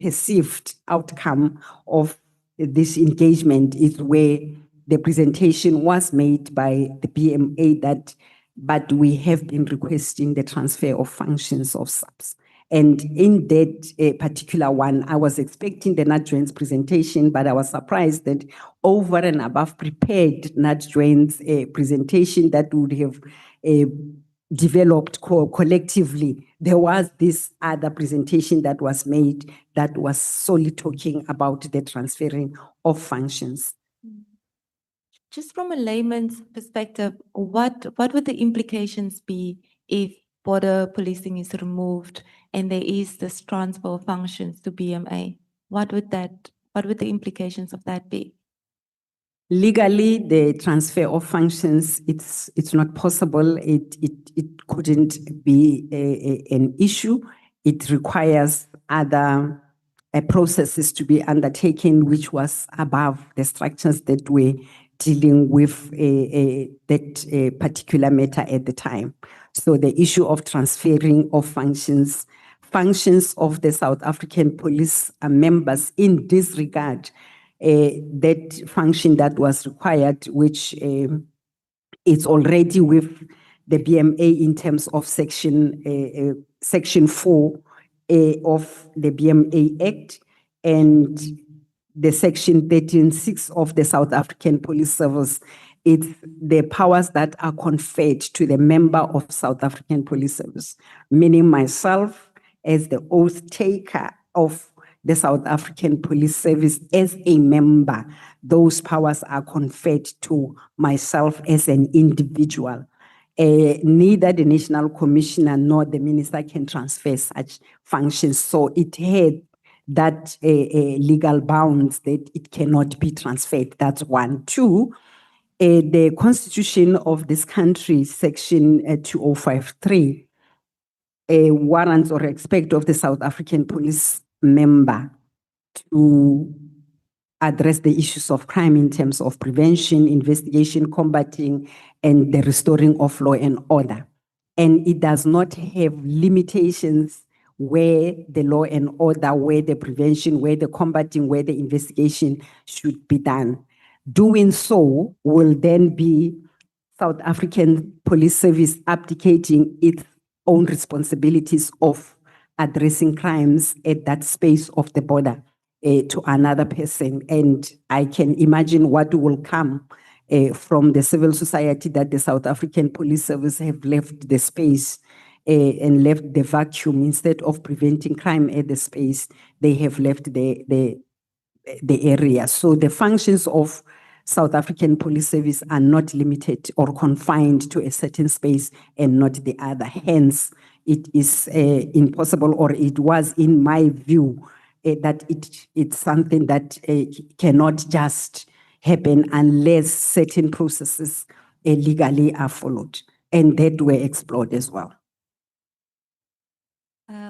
C: perceived outcome of this engagement is where the presentation was made by the BMA that, but we have been requesting the transfer of functions of subs. And in that particular one, I was expecting the NADJOIN's presentation, but I was surprised that over and above prepared NADJOIN's presentation that would have developed collectively, there was this other presentation that was made that was solely talking about the transferring of functions.
E: Just from a layman's perspective, what would the implications be if border policing is removed and there is this transfer of functions to BMA? What would the implications of that be?
C: Legally, the transfer of functions, it's not possible. It couldn't be an issue. It requires other processes to be undertaken, which was above the structures that were dealing with that particular matter at the time. So the issue of transferring of functions of the South African police members in this regard, that function that was required, which is already with the BMA in terms of section 4 of the BMA Act and the section 13.6 of the South African Police Service. It's the powers that are conferred to the member of South African Police Service, meaning myself as the oath taker of the South African Police Service as a member. Those powers are conferred to myself as an individual. Neither the National Commissioner nor the Minister can transfer such functions. So it had that legal bounds that it cannot be transferred. That's one. Two, the constitution of this country, section 2053, warrants or expect of the South African police member to address the issues of crime in terms of prevention, investigation, combating, and the restoring of law and order. And it does not have limitations where the law and order, where the prevention, where the combating, where the investigation should be done. Doing so will then be South African Police Service abdicating its own responsibilities of addressing crimes at that space of the border to another person. And I can imagine what will come from the civil society, that the South African Police Service have left the space and left the vacuum. Instead of preventing crime at the space, they have left the area. So the functions of South African Police Service are not limited or confined to a certain space and not the other. Hence, it is impossible, or it was, in my view, that it's something that cannot just happen unless certain processes legally are followed, and that were explored as well.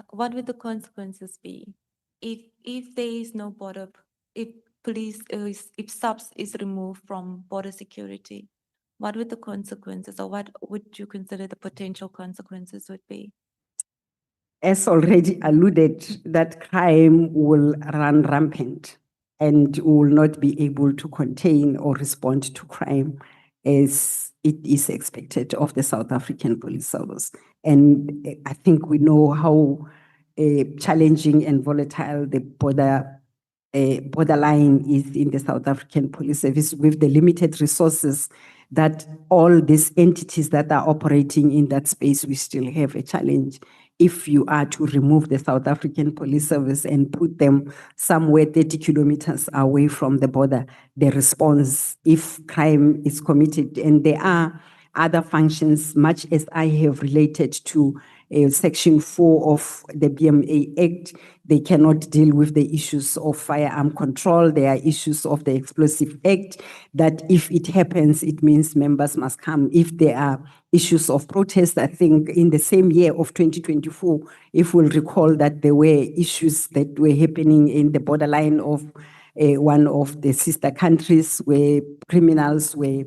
E: What would the consequences be if there is no border, if police, if SAPS is removed from border security? What would the consequences, or what would you consider the potential consequences would be?
C: As already alluded, that crime will run rampant and will not be able to contain or respond to crime as it is expected of the South African Police Service. And I think we know how challenging and volatile the borderline is in the South African Police Service, with the limited resources that all these entities that are operating in that space, we still have a challenge. If you are to remove the South African Police Service and put them somewhere 30 kilometers away from the border, the response, if crime is committed, and there are other functions, much as I have related to Section 4 of the BMA Act, they cannot deal with the issues of firearm control. There are issues of the Explosive Act that if it happens, it means members must come. If there are issues of protest, I think in the same year of 2024, if we'll recall that there were issues that were happening in the borderline of one of the sister countries where criminals were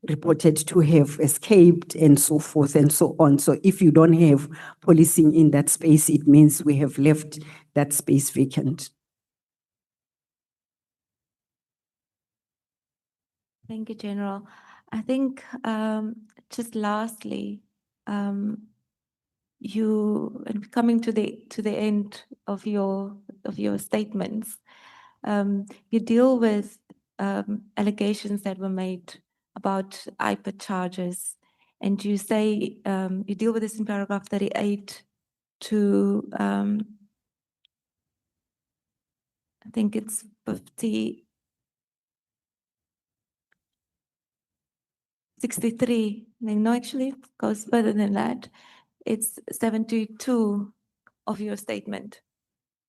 C: reported to have escaped and so forth and so on. So if you don't have policing in that space, it means we have left that space vacant.
E: Thank you, General. I think just lastly, you, and coming to the end of your statements, you deal with allegations that were made about IPID charges, and you say you deal with this in paragraph 38 to I think it's 63. No, actually, it goes further than that. It's 72 of your statement.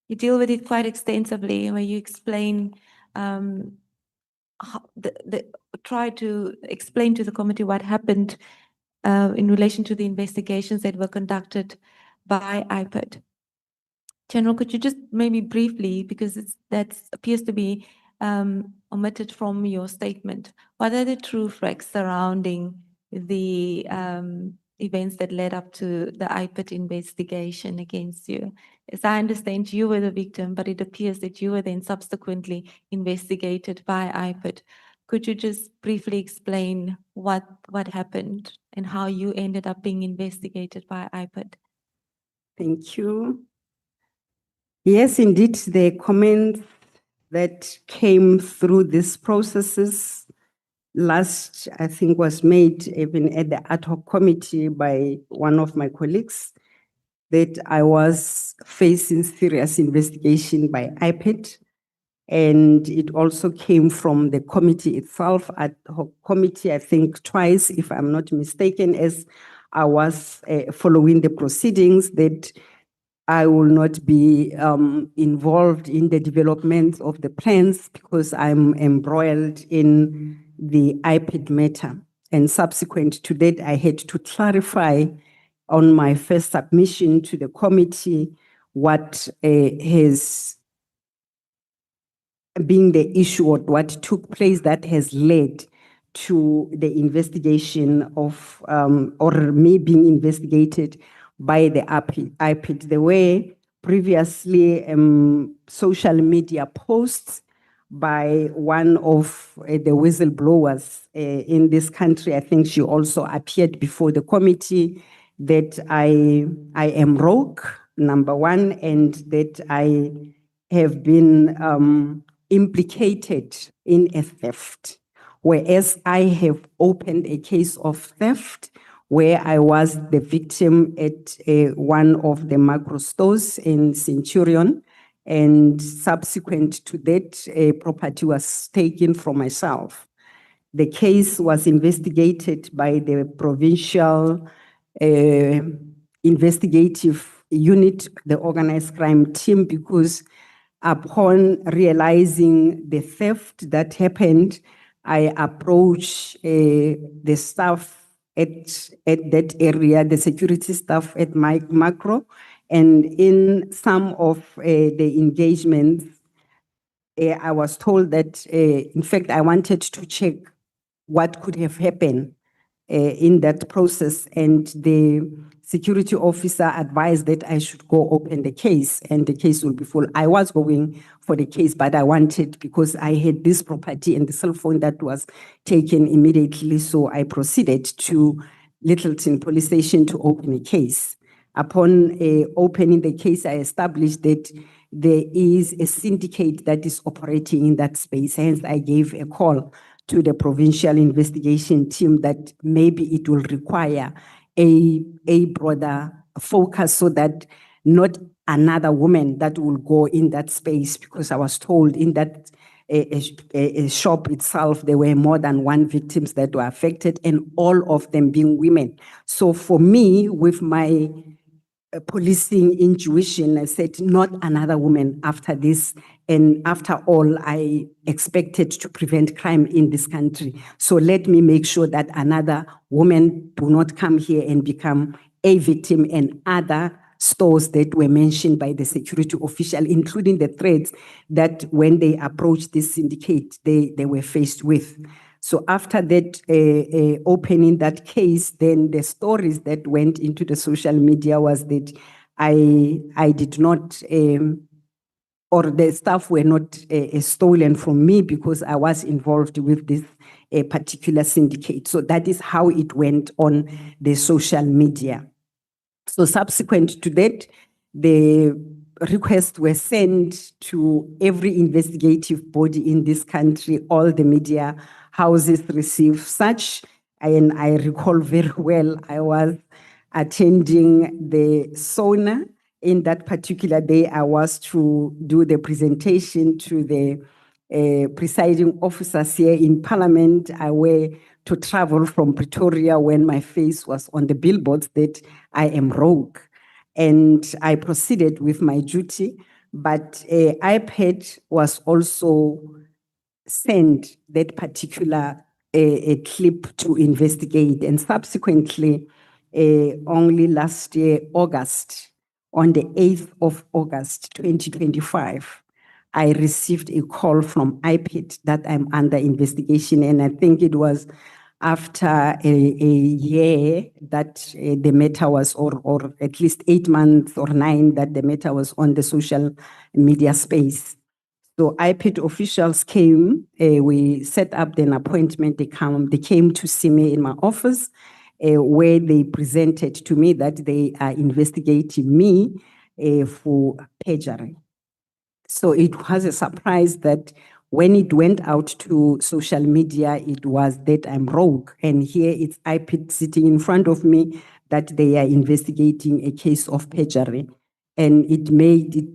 E: You deal with it quite extensively, where you explain try to explain to the committee what happened in relation to the investigations that were conducted by IPID. General, could you just maybe briefly, because that appears to be omitted from your statement, what are the true facts surrounding the events that led up to the IPID investigation against you? As I understand, you were the victim, but it appears that you were then subsequently investigated by IPID. Could you just briefly explain what happened and how you ended up being investigated by IPID?
C: Thank you. Yes, indeed, the comments that came through these processes last, I think, was made even at the ad hoc committee by one of my colleagues, that I was facing serious investigation by IPID. And it also came from the committee itself, ad hoc committee, I think twice, if I'm not mistaken, as I was following the proceedings, that I will not be involved in the development of the plans because I'm embroiled in the IPID matter. And subsequent to that, I had to clarify on my first submission to the committee what has been the issue or what took place that has led to the investigation of, or me being investigated by the IPID. There were previously social media posts by one of the whistleblowers in this country. I think she also appeared before the committee that I am rogue, number one, and that I have been implicated in a theft, whereas I have opened a case of theft where I was the victim at one of the macro stores in Centurion, and subsequent to that, property was taken from myself. The case was investigated by the provincial investigative unit, the organized crime team, because upon realizing the theft that happened, I approached the staff at that area, the security staff at my macro, and in some of the engagements, I was told that, in fact, I wanted to check what could have happened in that process, and the security officer advised that I should go open the case and the case will be full. I was going for the case, but I wanted, because I had this property and the cell phone that was taken immediately, so I proceeded to Littleton Police Station to open a case. Upon opening the case, I established that there is a syndicate that is operating in that space. Hence, I gave a call to the provincial investigation team that maybe it will require a broader focus so that not another woman that will go in that space, because I was told in that a shop itself, there were more than one victims that were affected, and all of them being women. So for me, with my policing intuition, I said, not another woman after this. And after all, I expected to prevent crime in this country. So let me make sure that another woman do not come here and become a victim, and other stores that were mentioned by the security official, including the threats that when they approached this syndicate, they were faced with. So after that, opening that case, then the stories that went into the social media was that I did not, or the stuff were not stolen from me because I was involved with this particular syndicate. So that is how it went on the social media. So subsequent to that, the requests were sent to every investigative body in this country. All the media houses received such, and I recall very well, I was attending the SONA. In that particular day, I was to do the presentation to the presiding officers here in Parliament. I were to travel from Pretoria when my face was on the billboards that I am rogue. And I proceeded with my duty, but iPad was also sent that particular a clip to investigate. And subsequently, only last year, August, on the 8th of August, 2025, I received a call from IPID that I'm under investigation. And I think it was after a year that the matter was, or at least 8 months or 9, that the matter was on the social media space. So IPID officials came, we set up an appointment, they came to see me in my office, where they presented to me that they are investigating me for perjury. So it was a surprise that when it went out to social media, it was that I'm rogue. And here it's IPID sitting in front of me that they are investigating a case of perjury. And it made it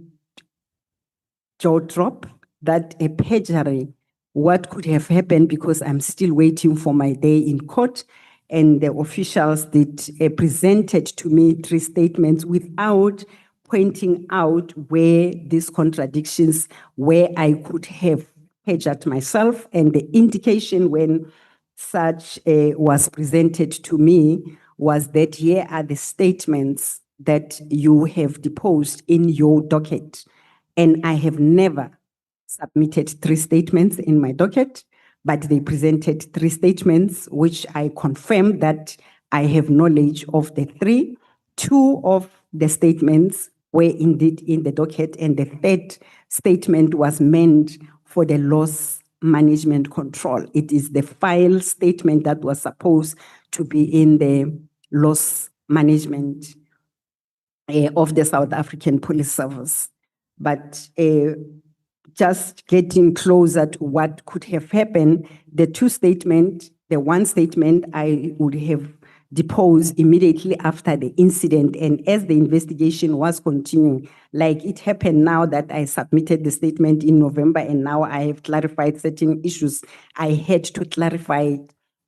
C: jaw drop that a perjury, what could have happened, because I'm still waiting for my day in court. And the officials presented to me 3 statements without pointing out where these contradictions, where I could have perjured myself, and the indication when such was presented to me was that here are the statements that you have deposed in your docket. And I have never submitted 3 statements in my docket, but they presented 3 statements, which I confirmed that I have knowledge of the 3. 2 of the statements were indeed in the docket, and the 3rd statement was meant for the loss management control. It is the file statement that was supposed to be in the loss management of the South African Police Service. But just getting closer to what could have happened, the 2 statements, the 1 statement I would have deposed immediately after the incident, and as the investigation was continuing, like it happened now that I submitted the statement in November and now I have clarified certain issues. I had to clarify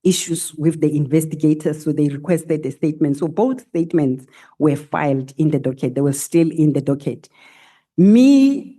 C: issues with the investigators, so they requested a statement. So both statements were filed in the docket. They were still in the docket. Me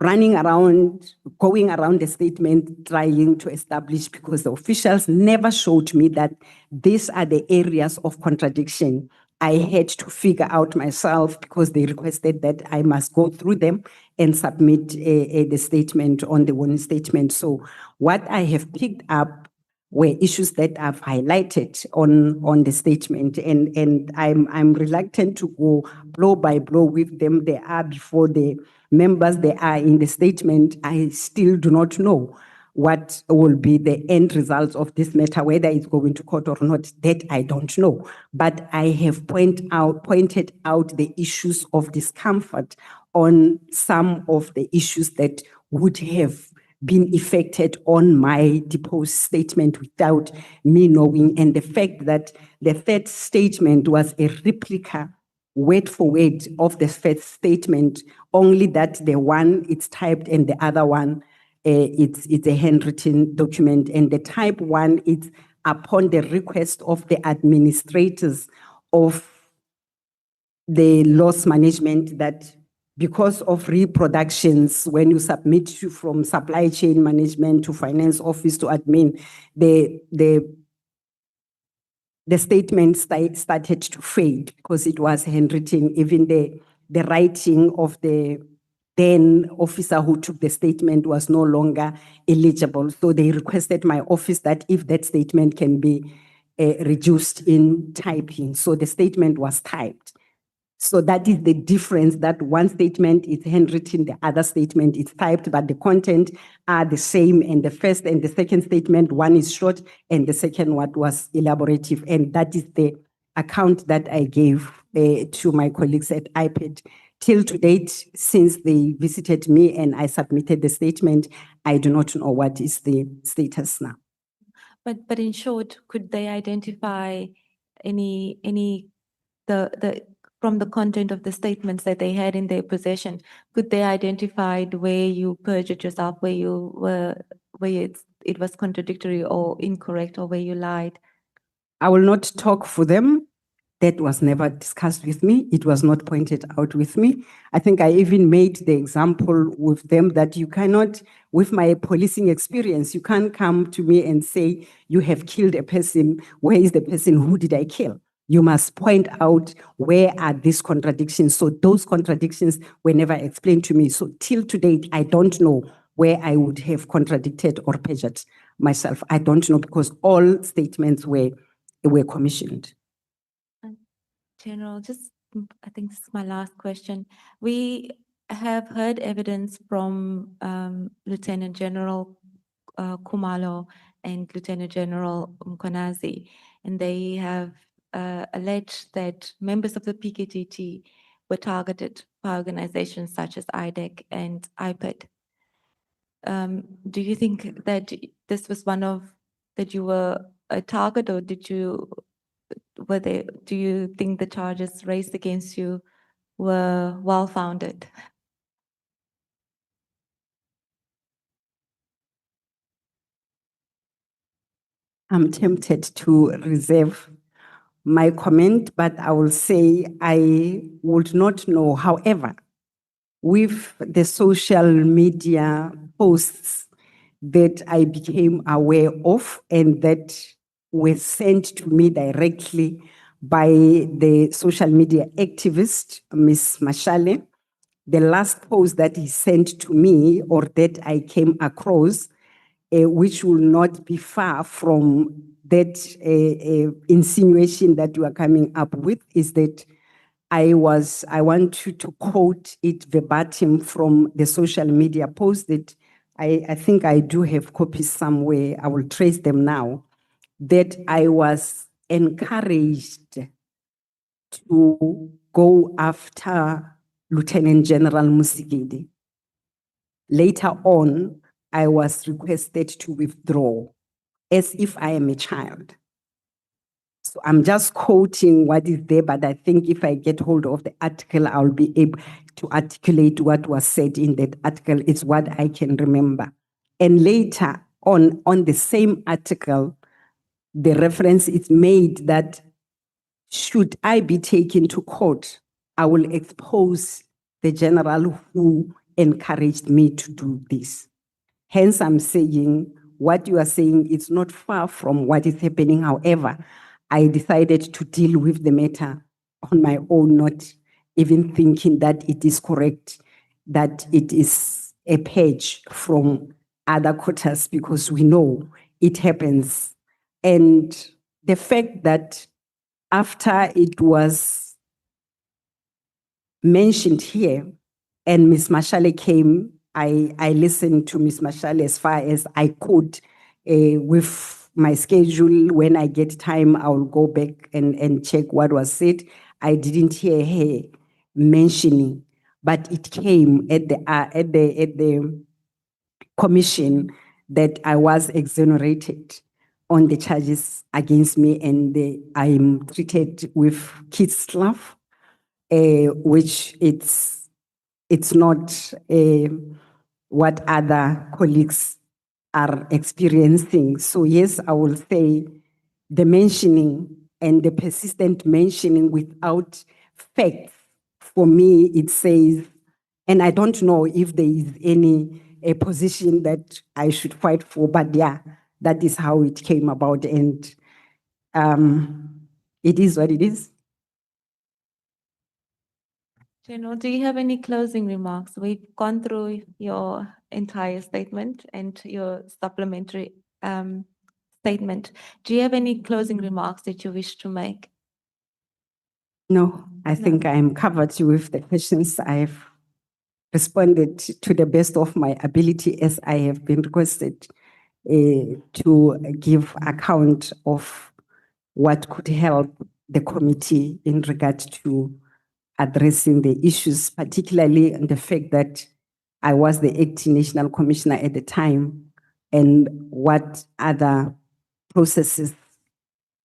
C: running around, going around the statement, trying to establish, because the officials never showed me that these are the areas of contradiction. I had to figure out myself, because they requested that I must go through them and submit the statement on the warning statement. So what I have picked up were issues that I've highlighted on the statement, and I'm reluctant to go blow by blow with them. They are before the members, they are in the statement. I still do not know what will be the end results of this matter, whether it's going to court or not. That I don't know. But I have pointed out the issues of discomfort on some of the issues that would have been affected on my deposed statement without me knowing, and the fact that the 3rd statement was a replica word for word of the 1st statement, only that the one it's typed and the other one it's a handwritten document, and the type one it's upon the request of the administrators of the loss management, that because of reproductions, when you submit from supply chain management to finance office to admin, the statement started to fade because it was handwritten. Even the writing of the then officer who took the statement was no longer eligible. So they requested my office that if that statement can be reduced in typing. So the statement was typed. So that is the difference, that one statement is handwritten, the other statement is typed, but the content are the same. And the first and the second statement, one is short and the second one was elaborative. And that is the account that I gave to my colleagues at IPED. Till to date, since they visited me and I submitted the statement, I do not know what is the status now.
E: But in short, could they identify from the content of the statements that they had in their possession, could they identify where you perjured yourself, where it was contradictory or incorrect, or where you lied?
C: I will not talk for them. That was never discussed with me. It was not pointed out with me. I think I even made the example with them that you cannot, with my policing experience, you can't come to me and say, you have killed a person. Where is the person? Who did I kill? You must point out where are these contradictions. So those contradictions were never explained to me. So till to date, I don't know where I would have contradicted or perjured myself. I don't know, because all statements were commissioned.
E: General, I think this is my last question. We have heard evidence from Lieutenant General Khumalo and Lieutenant General Mkhwanazi, and they have alleged that members of the PKTT were targeted by organizations such as IDEC and IPED. Do you think that this was that you were a target, or do you think the charges raised against you were well-founded?
C: I'm tempted to reserve my comment, but I will say I would not know. However, with the social media posts that I became aware of and that were sent to me directly by the social media activist, Ms. Mashale, the last post that he sent to me or that I came across, which will not be far from that insinuation that you are coming up with, is that I want you to quote it verbatim from the social media post that I think I do have copies somewhere. I will trace them now. That I was encouraged to go after Lieutenant General Mosikili. Later on, I was requested to withdraw as if I am a child. So I'm just quoting what is there, but I think if I get hold of the article, I'll be able to articulate what was said in that article. It's what I can remember. And later on the same article, the reference is made that should I be taken to court, I will expose the general who encouraged me to do this. Hence, I'm saying what you are saying is not far from what is happening. However, I decided to deal with the matter on my own, not even thinking that it is correct, that it is a page from other quarters, because we know it happens. And the fact that after it was mentioned here and Ms. Mashale came, I listened to Ms. Mashale as far as I could with my schedule. When I get time, I'll go back and check what was said. I didn't hear her mentioning, but it came at the commission that I was exonerated on the charges against me, and I'm treated with kids stuff, which it's not what other colleagues are experiencing. So yes, I will say the mentioning and the persistent mentioning without facts, for me, it says, and I don't know if there is any a position that I should fight for, but yeah, that is how it came about, and it is what it is.
E: General, do you have any closing remarks? We've gone through your entire statement and your supplementary statement. Do you have any closing remarks that you wish to make?
C: No, I think I am covered with the questions. I've responded to the best of my ability as I have been requested to give account of what could help the committee in regard to addressing the issues, particularly the fact that I was the acting national commissioner at the time, and what other processes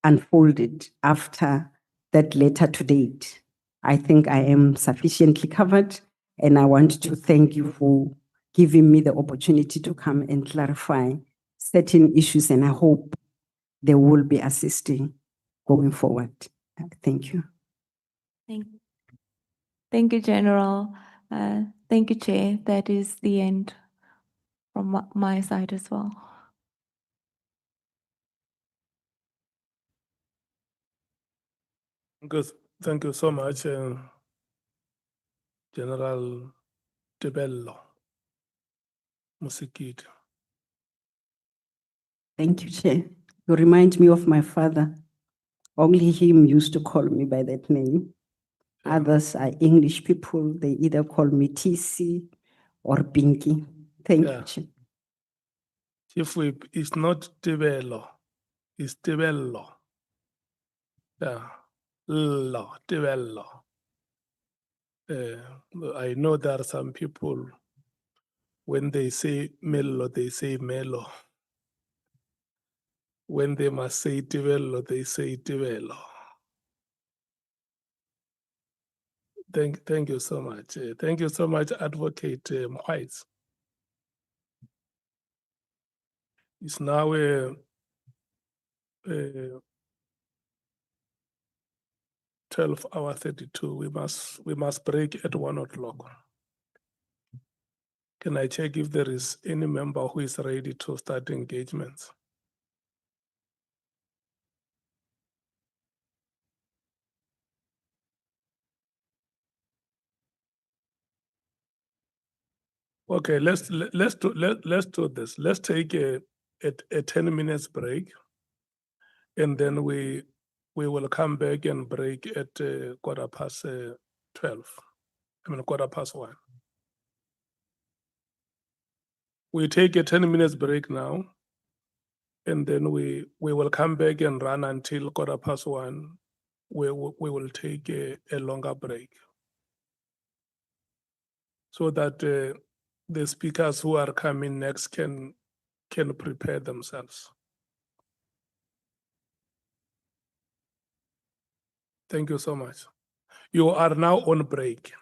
C: unfolded after that letter to date. I think I am sufficiently covered, and I want to thank you for giving me the opportunity to come and clarify certain issues, and I hope they will be assisting going forward. Thank you.
E: Thank you, General. Thank you, Chair. That is the end from my side as well.
A: Good. Thank you so much, General Tebello Mosikili.
C: Thank you, Chair. You remind me of my father. Only him used to call me by that name.
A: Yeah.
C: Others are English people. They either call me TC or Pinky. Thank
A: Yeah.
C: you, Chair.
A: Chief Whip is not Tebello, it's Tebello. Yeah, Tebello. I know there are some people, when they say Mello, they say Melo. When they must say Tebello, they say Tebello. Thank you so much. Thank you so much, Advocate White. It's now 12:32. We must break at 1 o'clock. Can I check if there is any member who is ready to start engagements? Okay, let's do this. Let's take a 10 minutes break, and then we will come back and break at 12:15. 1:15. We take a 10 minutes break now, and then we will come back and run until 1:15. We will take a longer break, so that the speakers who are coming next can prepare themselves. Thank you so much. You are now on break.